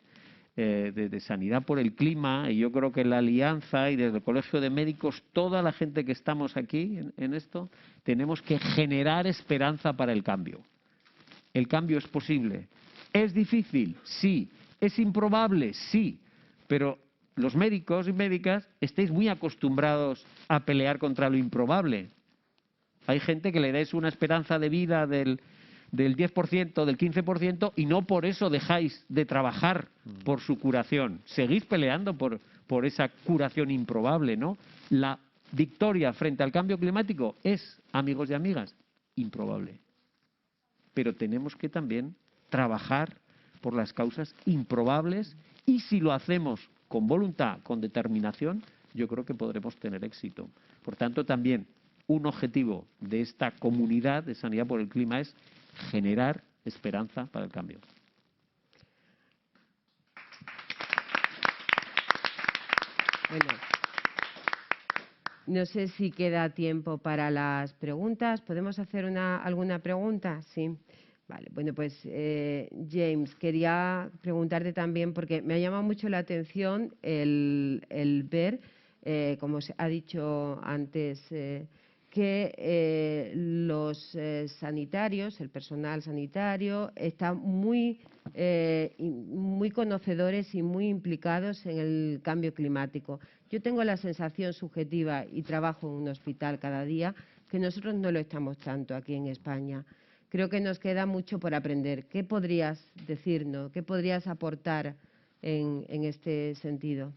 B: Sanidad por el Clima, y yo creo que la Alianza y desde el Colegio de Médicos, toda la gente que estamos aquí en esto, tenemos que generar esperanza para el cambio. El cambio es posible. ¿Es difícil? Sí. ¿Es improbable? Sí. Pero los médicos y médicas estáis muy acostumbrados a pelear contra lo improbable. Hay gente que le dais una esperanza de vida del 10%, del 15%, y no por eso dejáis de trabajar por su curación. Seguís peleando por esa curación improbable, ¿no? La victoria frente al cambio climático es, amigos y amigas, improbable. Pero tenemos que también trabajar por las causas improbables, y si lo hacemos con voluntad, con determinación, yo creo que podremos tener éxito. Por tanto, también un objetivo de esta comunidad de Sanidad por el Clima es generar esperanza para el cambio.
E: Bueno, no sé si queda tiempo para las preguntas. ¿Podemos hacer alguna pregunta? Sí. Vale, bueno, pues James, quería preguntarte también, porque me ha llamado mucho la atención el ver, como se ha dicho antes, que los sanitarios, el personal sanitario, están muy conocedores y muy implicados en el cambio climático. Yo tengo la sensación subjetiva, y trabajo en un hospital cada día, que nosotros no lo estamos tanto aquí en España. Creo que nos queda mucho por aprender. ¿Qué podrías decirnos? ¿Qué podrías aportar en este sentido?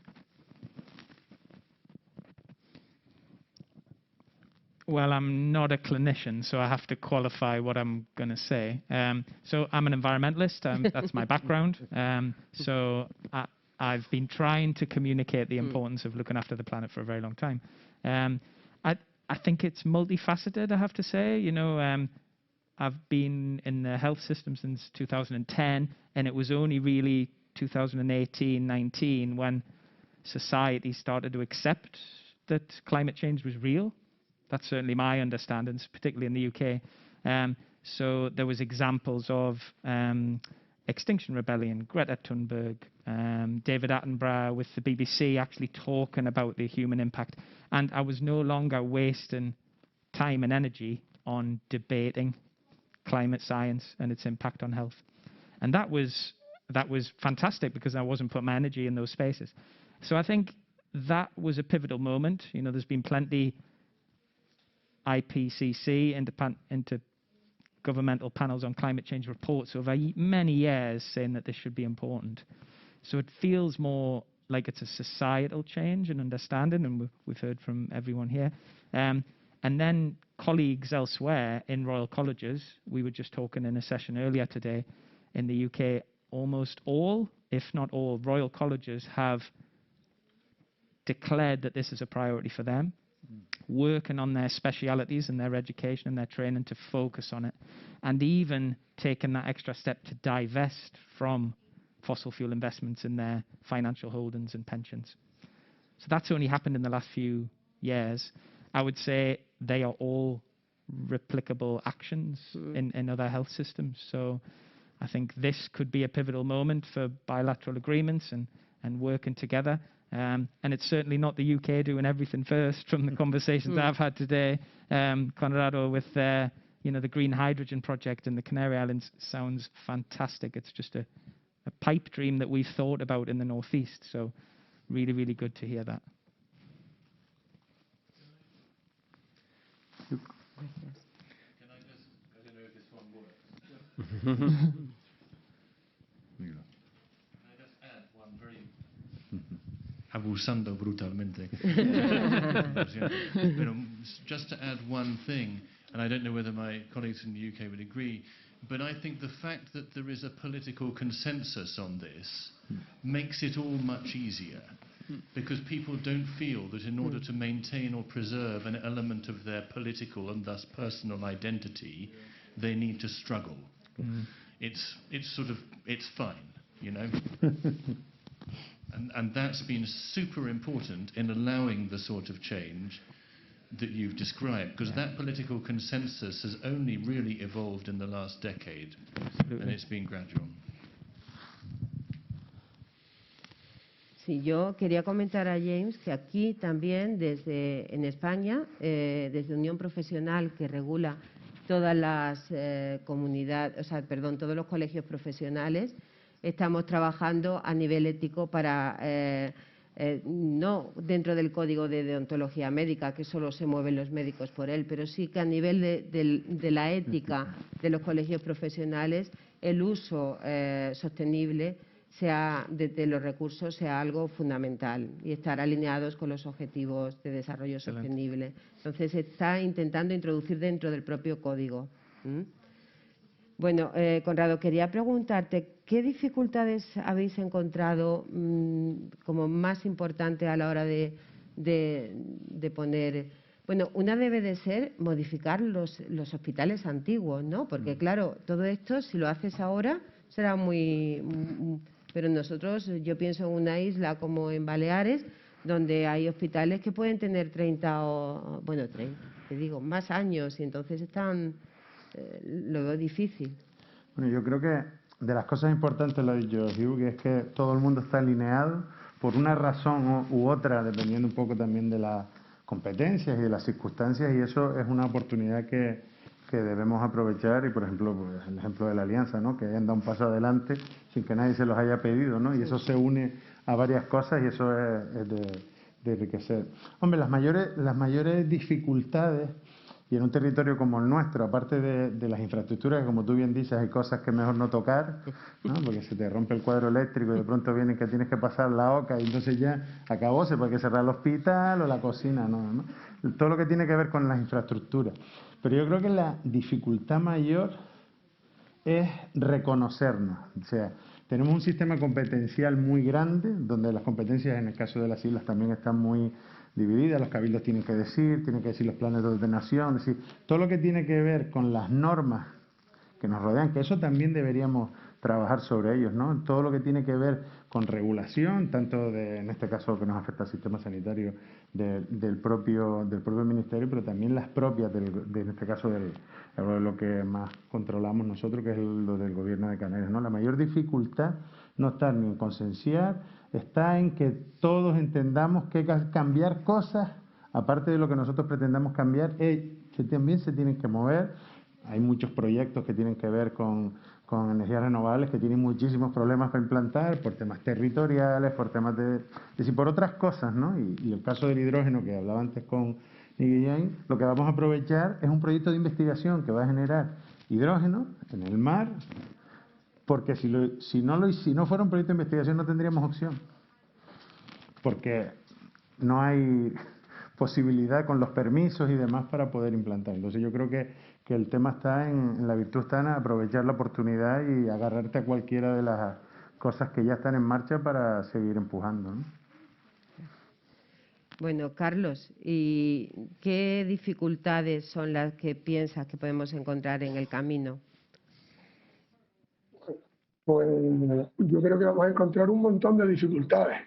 F: Well, I'm not a clinician, so I have to qualify what I'm going to say. So I'm an environmentalist. That's my background. So I've been trying to communicate the importance of looking after the planet for a very long time. I think it's multifaceted, I have to say. You know, I've been in the health system since 2010, and it was only really 2018-19 when society started to accept that climate change was real. That's certainly my understanding, particularly in the UK. So there was examples of Extinction Rebellion, Greta Thunberg, David Attenborough with the BBC actually talking about the human impact. And I was no longer wasting time and energy on debating climate science and its impact on health. And that was fantastic because I wasn't putting my energy in those spaces. So I think that was a pivotal moment. You know, there's been plenty IPCC, intergovernmental panels on climate change reports over many years saying that this should be important. So it feels more like it's a societal change and understanding, and we've heard from everyone here. And then colleagues elsewhere in Royal Colleges, we were just talking in a session earlier today, in the UK, almost all, if not all, Royal Colleges have declared that this is a priority for them, working on their specialities and their education and their training to focus on it, and even taking that extra step to divest from fossil fuel investments in their financial holdings and pensions. So that's only happened in the last few years. I would say they are all replicable actions in other health systems. So I think this could be a pivotal moment for bilateral agreements and working together. And it's certainly not the UK doing everything first from the conversations that I've had today. Conrado with the green hydrogen project in the Canary Islands sounds fantastic. It's just a pipe dream that we've thought about in the Northeast. So really, really good to hear that.
A: Can I just, I don't know if this one works. Can I just add one very abusando brutalmente. Just to add one thing, and I don't know whether my colleagues in the UK would agree, but I think the fact that there is a political consensus on this makes it all much easier, because people don't feel that in order to maintain or preserve an element of their political and thus personal identity, they need to struggle. It's fine, you know. And that's been super important in allowing the sort of change that you've described, because that political consensus has only really evolved in the last decade. Absolutely. And it's been gradual.
E: Sí, yo quería comentar a James que aquí también, en España, desde Unión Profesional, que regula todas las todos los colegios profesionales, estamos trabajando a nivel ético para, no dentro del código de deontología médica, que solo se mueven los médicos por él, pero sí que a nivel de la ética de los colegios profesionales, el uso sostenible de los recursos sea algo fundamental y estar alineados con los objetivos de desarrollo sostenible. Entonces, se está intentando introducir dentro del propio código. Bueno, Conrado, quería preguntarte, ¿qué dificultades habéis encontrado como más importante a la hora de poner? Bueno, una debe de ser modificar los hospitales antiguos, ¿no? Porque, claro, todo esto, si lo haces ahora, será muy... Pero nosotros, yo pienso en una isla como en Baleares, donde hay hospitales que pueden tener 30 o... Bueno, 30, te digo, más años, y entonces están... lo veo difícil.
G: Bueno, yo creo que de las cosas importantes, lo ha dicho Hugh, que es que todo el mundo está alineado por una razón u otra, dependiendo un poco también de las competencias y de las circunstancias, y eso es una oportunidad que debemos aprovechar. Y, por ejemplo, pues, el ejemplo de la Alianza, ¿no? Que hayan dado un paso adelante sin que nadie se los haya pedido, ¿no? Y eso se une a varias cosas y eso es de enriquecer. Hombre, las mayores dificultades, y en un territorio como el nuestro, aparte de las infraestructuras, que como tú bien dices, hay cosas que es mejor no tocar, ¿no? Porque se te rompe el cuadro eléctrico y de pronto viene que tienes que pasar la oca y entonces ya acabó, se puede cerrar el hospital o la cocina, ¿no? Todo lo que tiene que ver con las infraestructuras. Pero yo creo que la dificultad mayor es reconocernos. O sea, tenemos un sistema competencial muy grande, donde las competencias, en el caso de las islas, también están muy divididas. Los cabildos tienen que decir los planes de ordenación, es decir, todo lo que tiene que ver con las normas que nos rodean, que eso también deberíamos trabajar sobre ellos, ¿no? Todo lo que tiene que ver con regulación, tanto en este caso que nos afecta al sistema sanitario del propio ministerio, pero también las propias, en este caso de lo que más controlamos nosotros, que es lo del Gobierno de Canarias, ¿no? La mayor dificultad no está ni en concienciar, está en que todos entendamos que hay que cambiar cosas, aparte de lo que nosotros pretendamos cambiar, también se tienen que mover. Hay muchos proyectos que tienen que ver con energías renovables que tienen muchísimos problemas para implantar por temas territoriales, por temas por otras cosas, ¿no? Y el caso del hidrógeno que hablaba antes con Guillén, lo que vamos a aprovechar es un proyecto de investigación que va a generar hidrógeno en el mar, porque si no fuera un proyecto de investigación no tendríamos opción, porque no hay posibilidad con los permisos y demás para poder implantar. Entonces yo creo que el tema está la virtud está en aprovechar la oportunidad y agarrarte a cualquiera de las cosas que ya están en marcha para seguir empujando, ¿no?
E: Bueno, Carlos, ¿y qué dificultades son las que piensas que podemos encontrar en el camino?
H: Pues yo creo que vamos a encontrar un montón de dificultades,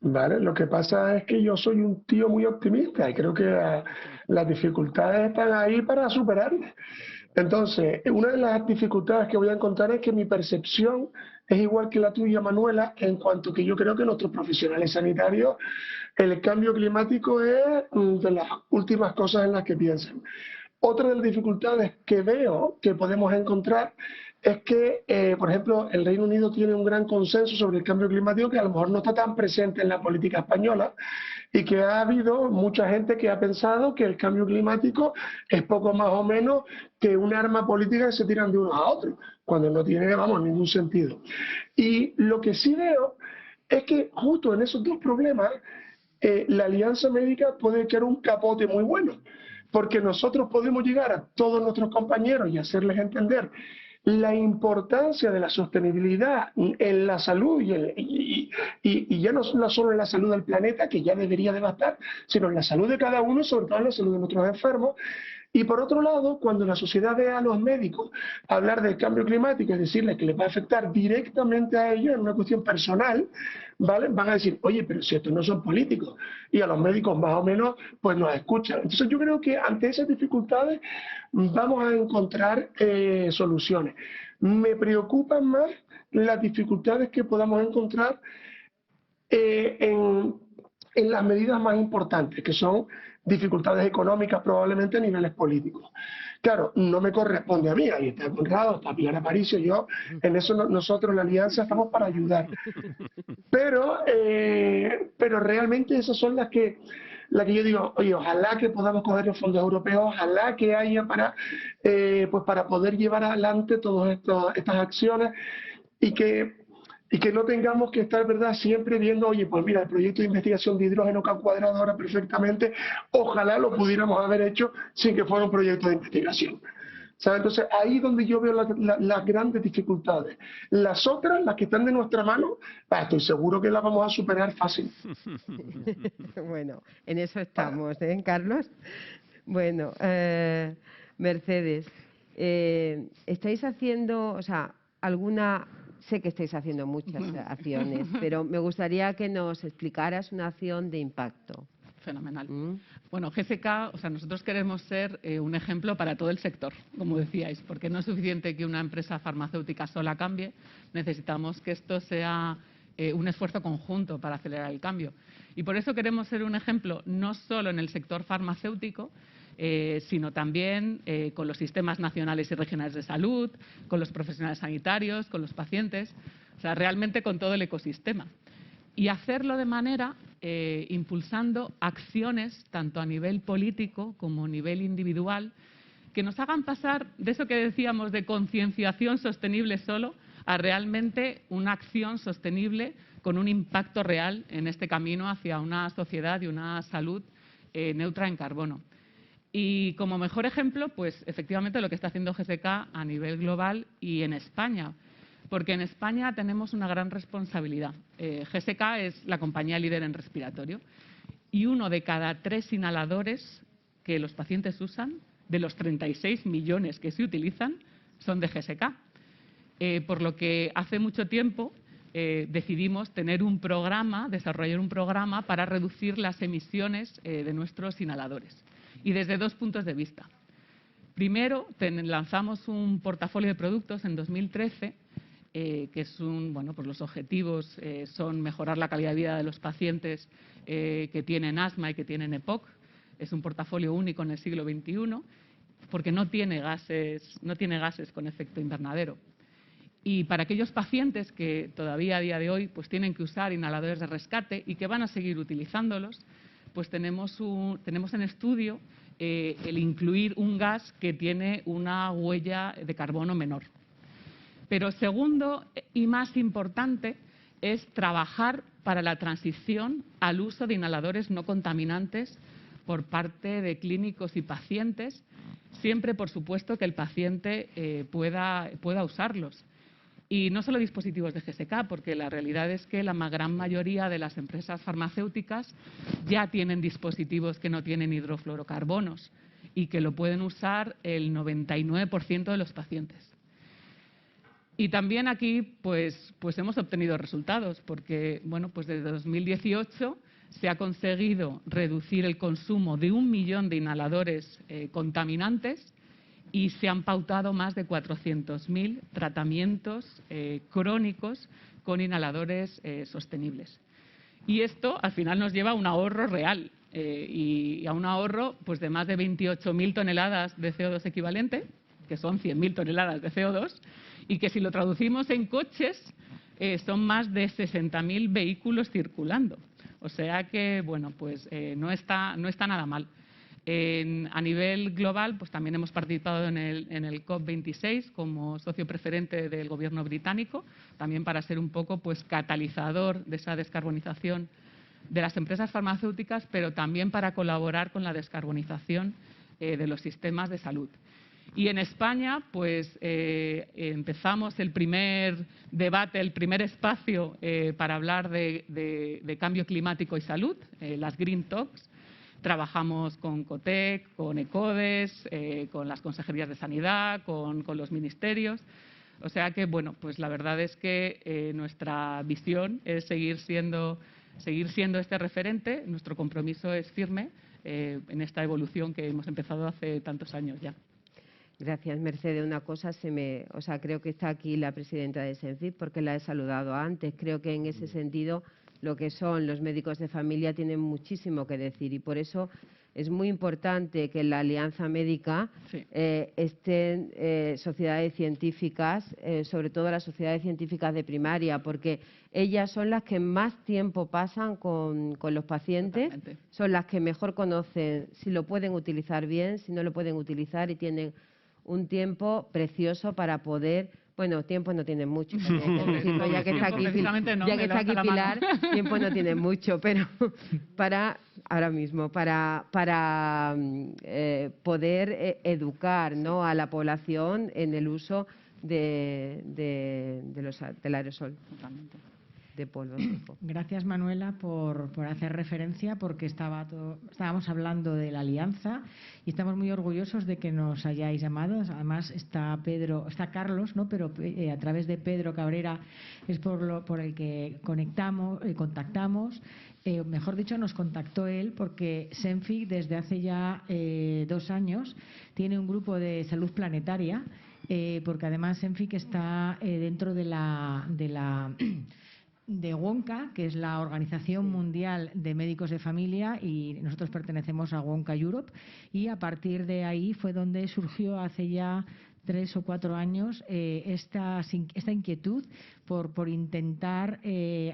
H: ¿vale? Lo que pasa es que yo soy un tío muy optimista y creo que las dificultades están ahí para superarlas. Entonces, una de las dificultades que voy a encontrar es que mi percepción es igual que la tuya, Manuela, en cuanto que yo creo que nuestros profesionales sanitarios, el cambio climático es de las últimas cosas en las que piensan. Otra de las dificultades que veo que podemos encontrar es que, por ejemplo, el Reino Unido tiene un gran consenso sobre el cambio climático que a lo mejor no está tan presente en la política española y que ha habido mucha gente que ha pensado que el cambio climático es poco más o menos que un arma política que se tiran de unos a otros, cuando no tiene, vamos, ningún sentido. Y lo que sí veo es que justo en esos dos problemas la alianza médica puede echar un capote muy bueno, porque nosotros podemos llegar a todos nuestros compañeros y hacerles entender la importancia de la sostenibilidad en la salud y ya no solo en la salud del planeta, que ya debería de bastar, sino en la salud de cada uno y sobre todo en la salud de nuestros enfermos. Y por otro lado, cuando la sociedad ve a los médicos hablar del cambio climático y decirles que les va a afectar directamente a ellos en una cuestión personal, ¿vale? Van a decir, oye, pero si estos no son políticos. Y a los médicos más o menos pues nos escuchan. Entonces yo creo que ante esas dificultades vamos a encontrar soluciones. Me preocupan más las dificultades que podamos encontrar en las medidas más importantes, que son dificultades económicas probablemente a niveles políticos. Claro, no me corresponde a mí, ahí está Conrado, está Pilar Aparicio, yo, en eso nosotros, la Alianza, estamos para ayudar. Pero realmente esas son las que yo digo, oye, ojalá que podamos coger los fondos europeos, ojalá que haya para poder llevar adelante todas estas acciones y que no tengamos que estar, ¿verdad?, siempre viendo, oye, pues mira, el proyecto de investigación de hidrógeno que ha cuadrado ahora perfectamente, ojalá lo pudiéramos haber hecho sin que fuera un proyecto de investigación. ¿Sabes? Entonces, ahí es donde yo veo las grandes dificultades. Las otras, las que están de nuestra mano, estoy seguro que las vamos a superar fácil.
E: Bueno, en eso estamos, ¿eh, Carlos? Bueno, Mercedes, ¿estáis haciendo, o sea, sé que estáis haciendo muchas acciones, pero me gustaría que nos explicaras una acción de impacto?
I: Fenomenal. Bueno, GSK, o sea, nosotros queremos ser un ejemplo para todo el sector, como decíais, porque no es suficiente que una empresa farmacéutica sola cambie, necesitamos que esto sea un esfuerzo conjunto para acelerar el cambio. Y por eso queremos ser un ejemplo no solo en el sector farmacéutico, sino también con los sistemas nacionales y regionales de salud, con los profesionales sanitarios, con los pacientes, o sea, realmente con todo el ecosistema. Y hacerlo de manera impulsando acciones, tanto a nivel político como a nivel individual, que nos hagan pasar de eso que decíamos de concienciación sostenible solo, a realmente una acción sostenible con un impacto real en este camino hacia una sociedad y una salud neutra en carbono. Y como mejor ejemplo, pues efectivamente lo que está haciendo GSK a nivel global y en España, porque en España tenemos una gran responsabilidad. GSK es la compañía líder en respiratorio y 1 de cada 3 inhaladores que los pacientes usan, de los 36 millones que se utilizan, son de GSK. por lo que hace mucho tiempo decidimos desarrollar un programa para reducir las emisiones de nuestros inhaladores. Y desde 2 puntos de vista. Primero, lanzamos un portafolio de productos en 2013, que es pues los objetivos son mejorar la calidad de vida de los pacientes que tienen asma y que tienen EPOC. Es un portafolio único en el siglo XXI, porque no tiene gases con efecto invernadero. Y para aquellos pacientes que todavía a día de hoy pues tienen que usar inhaladores de rescate y que van a seguir utilizándolos, pues tenemos en estudio el incluir un gas que tiene una huella de carbono menor. Pero segundo y más importante es trabajar para la transición al uso de inhaladores no contaminantes por parte de clínicos y pacientes, siempre, por supuesto, que el paciente pueda usarlos. Y no solo dispositivos de GSK, porque la realidad es que la gran mayoría de las empresas farmacéuticas ya tienen dispositivos que no tienen hidrofluorocarbonos y que lo pueden usar el 99% de los pacientes. Y también aquí pues hemos obtenido resultados, porque pues desde 2018 se ha conseguido reducir el consumo de 1 millón de inhaladores contaminantes y se han pautado más de 400.000 tratamientos crónicos con inhaladores sostenibles. Y esto al final nos lleva a un ahorro real y a un ahorro pues de más de 28.000 toneladas de CO2 equivalente, que son 100.000 toneladas de CO2, y que si lo traducimos en coches son más de 60.000 vehículos circulando. O sea que no está nada mal. A nivel global, pues también hemos participado en el COP26 como socio preferente del gobierno británico, también para ser un poco pues catalizador de esa descarbonización de las empresas farmacéuticas, pero también para colaborar con la descarbonización de los sistemas de salud. Y en España, pues empezamos el primer debate, el primer espacio para hablar de cambio climático y salud, las Green Talks. Trabajamos con COTEC, con ECODES, con las consejerías de sanidad, con los ministerios. O sea que, pues la verdad es que nuestra visión es seguir siendo este referente. Nuestro compromiso es firme en esta evolución que hemos empezado hace tantos años ya.
E: Gracias, Mercedes. Una cosa creo que está aquí la presidenta de SENFIT porque la he saludado antes. Creo que en ese sentido lo que son los médicos de familia tienen muchísimo que decir y por eso es muy importante que en la Alianza Médica estén sociedades científicas, sobre todo las sociedades científicas de primaria, porque ellas son las que más tiempo pasan con los pacientes, son las que mejor conocen si lo pueden utilizar bien, si no lo pueden utilizar y tienen un tiempo precioso para poder... Bueno, tiempo no tienen mucho, ya que está aquí Pilar, tiempo no tienen mucho, pero ahora mismo, para poder educar, ¿no?, a la población en el uso del aerosol. Totalmente. De polvo.
J: Gracias, Manuela, por hacer referencia, porque estábamos hablando de la alianza y estamos muy orgullosos de que nos hayáis llamado. Además está Carlos, ¿no?, pero a través de Pedro Cabrera es por el que contactamos. Mejor dicho, nos contactó él porque SENFIC desde hace ya 2 años tiene un grupo de salud planetaria, porque además SENFIC está dentro de WONCA, que es la Organización Mundial de Médicos de Familia, y nosotros pertenecemos a WONCA Europe, y a partir de ahí fue donde surgió hace ya 3 o 4 años esta inquietud por intentar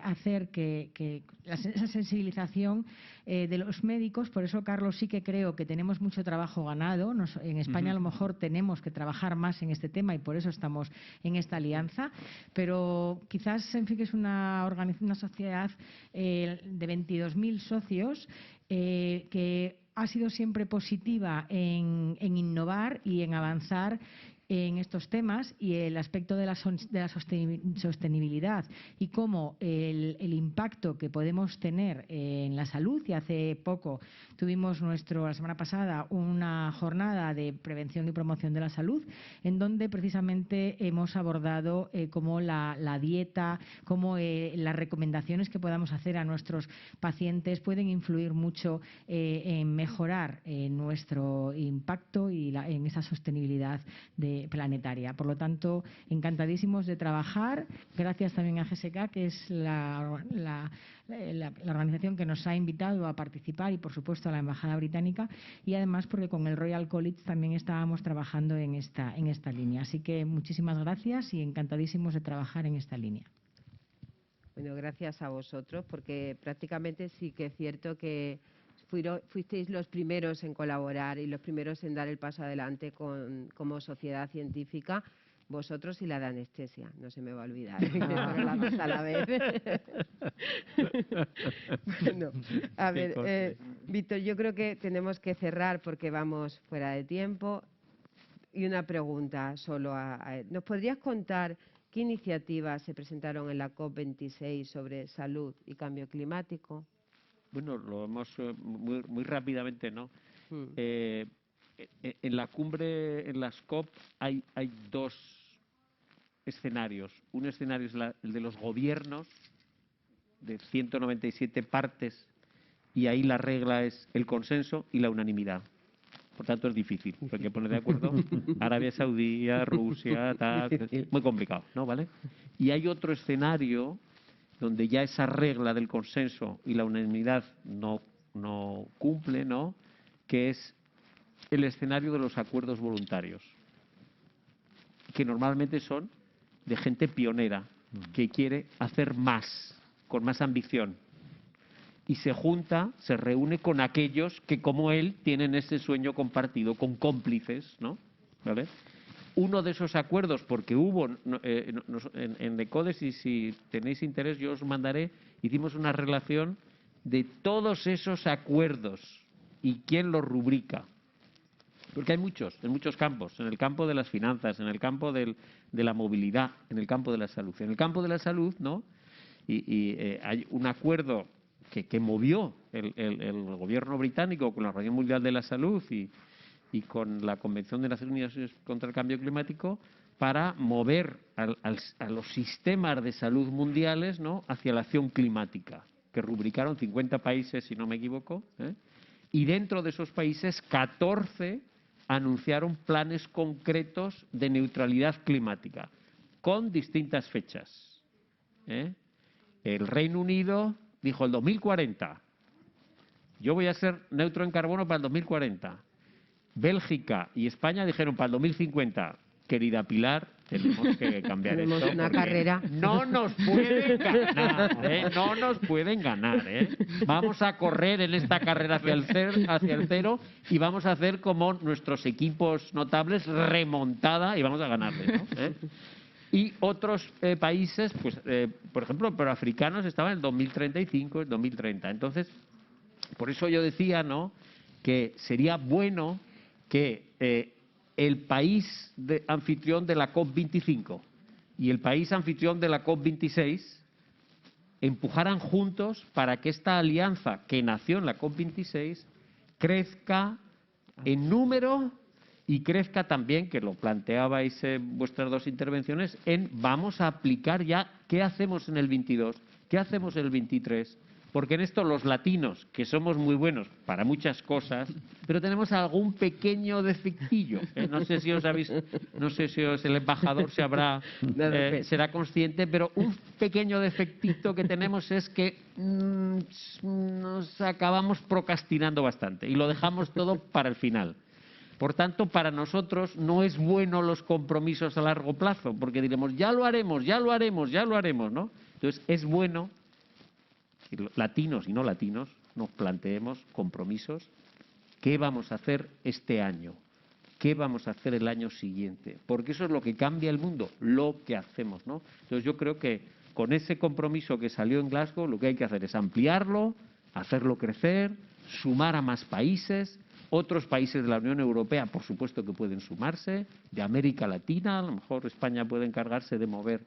J: hacer que esa sensibilización de los médicos. Por eso, Carlos, sí que creo que tenemos mucho trabajo ganado. En España a lo mejor tenemos que trabajar más en este tema y por eso estamos en esta alianza, pero quizás SENFIC es una sociedad de 22.000 socios que ha sido siempre positiva en innovar y en avanzar en estos temas y el aspecto de la sostenibilidad y cómo el impacto que podemos tener en la salud. Y hace poco tuvimos la semana pasada una jornada de prevención y promoción de la salud, en donde precisamente hemos abordado cómo la dieta, cómo las recomendaciones que podamos hacer a nuestros pacientes pueden influir mucho en mejorar nuestro impacto y en esa sostenibilidad planetaria. Por lo tanto, encantadísimos de trabajar. Gracias también a GSK, que es la organización que nos ha invitado a participar, y por supuesto a la Embajada Británica, y además porque con el Royal College también estábamos trabajando en esta línea. Así que muchísimas gracias y encantadísimos de trabajar en esta línea.
E: Bueno, gracias a vosotros, porque prácticamente sí que es cierto que fuisteis los primeros en colaborar y los primeros en dar el paso adelante como sociedad científica, vosotros y la de anestesia, no se me va a olvidar, las dos a la vez. Bueno, a ver, Víctor, yo creo que tenemos que cerrar porque vamos fuera de tiempo. Y una pregunta solo ¿nos podrías contar qué iniciativas se presentaron en la COP26 sobre salud y cambio climático?
B: Bueno, lo hemos muy rápidamente, ¿no? En la cumbre, en las COP, hay dos escenarios. Un escenario es el de los gobiernos, de 197 partes, y ahí la regla es el consenso y la unanimidad. Por tanto, es difícil, hay que poner de acuerdo. Arabia Saudí, Rusia, tal, muy complicado, ¿no? ¿Vale? Y hay otro escenario donde ya esa regla del consenso y la unanimidad no cumple, ¿no? Que es el escenario de los acuerdos voluntarios, que normalmente son de gente pionera, que quiere hacer más, con más ambición, y se reúne con aquellos que, como él, tienen ese sueño compartido, con cómplices, ¿no? ¿Vale? Uno de esos acuerdos, porque hubo en ECODES, y si tenéis interés yo os mandaré, hicimos una relación de todos esos acuerdos y quién los rubrica. Porque hay muchos, en muchos campos, en el campo de las finanzas, en el campo de la movilidad, en el campo de la salud. En el campo de la salud, ¿no? Hay un acuerdo que movió el gobierno británico con la Organización Mundial de la Salud y con la Convención de Naciones Unidas contra el Cambio Climático para mover a los sistemas de salud mundiales, ¿no? Hacia la acción climática, que rubricaron 50 países, si no me equivoco, y dentro de esos países 14 anunciaron planes concretos de neutralidad climática, con distintas fechas. El Reino Unido dijo el 2040, yo voy a ser neutro en carbono para el 2040. Bélgica y España dijeron para el 2050. Querida Pilar, tenemos que cambiar esto.
E: Tenemos una carrera.
B: No nos pueden ganar, no nos pueden ganar. Vamos a correr en esta carrera hacia el cero y vamos a hacer como nuestros equipos notables, remontada, y vamos a ganarles, ¿no? Y otros países, pues, por ejemplo, pero africanos estaban en el 2035, el 2030. Entonces, por eso yo decía, ¿no?, que sería bueno que el país anfitrión de la COP25 y el país anfitrión de la COP26 empujaran juntos para que esta alianza que nació en la COP26 crezca en número y crezca también, que lo planteabais en vuestras dos intervenciones, en vamos a aplicar ya qué hacemos en el 22, qué hacemos en el 23, porque en esto los latinos, que somos muy buenos para muchas cosas, pero tenemos algún pequeño defectillo. No sé si el embajador será consciente, pero un pequeño defectito que tenemos es que nos acabamos procrastinando bastante y lo dejamos todo para el final. Por tanto, para nosotros no es bueno los compromisos a largo plazo, porque diremos, ya lo haremos, ¿no? Entonces, es bueno que latinos y no latinos nos planteemos compromisos. ¿Qué vamos a hacer este año? ¿Qué vamos a hacer el año siguiente? Porque eso es lo que cambia el mundo, lo que hacemos, ¿no? Entonces, yo creo que con ese compromiso que salió en Glasgow, lo que hay que hacer es ampliarlo, hacerlo crecer, sumar a más países, Otros países de la Unión Europea, por supuesto que pueden sumarse, de América Latina, a lo mejor España puede encargarse de mover,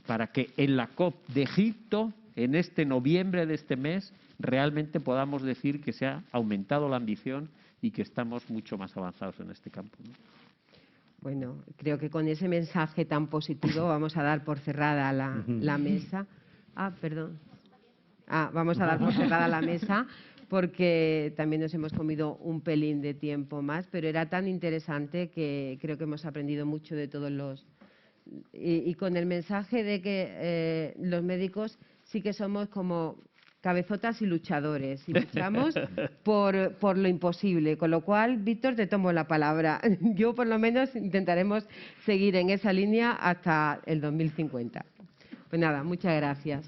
B: para que en la COP de Egipto, en este noviembre de este mes, realmente podamos decir que se ha aumentado la ambición y que estamos mucho más avanzados en este campo, ¿no?
E: Bueno, creo que con ese mensaje tan positivo vamos a dar por cerrada la mesa. Perdón. Vamos a dar por cerrada la mesa porque también nos hemos comido un pelín de tiempo más, pero era tan interesante que creo que hemos aprendido mucho de todos los... Y con el mensaje de que los médicos sí que somos como cabezotas y luchadores, y luchamos por lo imposible, con lo cual, Víctor, te tomo la palabra. Yo, por lo menos, intentaremos seguir en esa línea hasta el 2050. Pues nada, muchas gracias.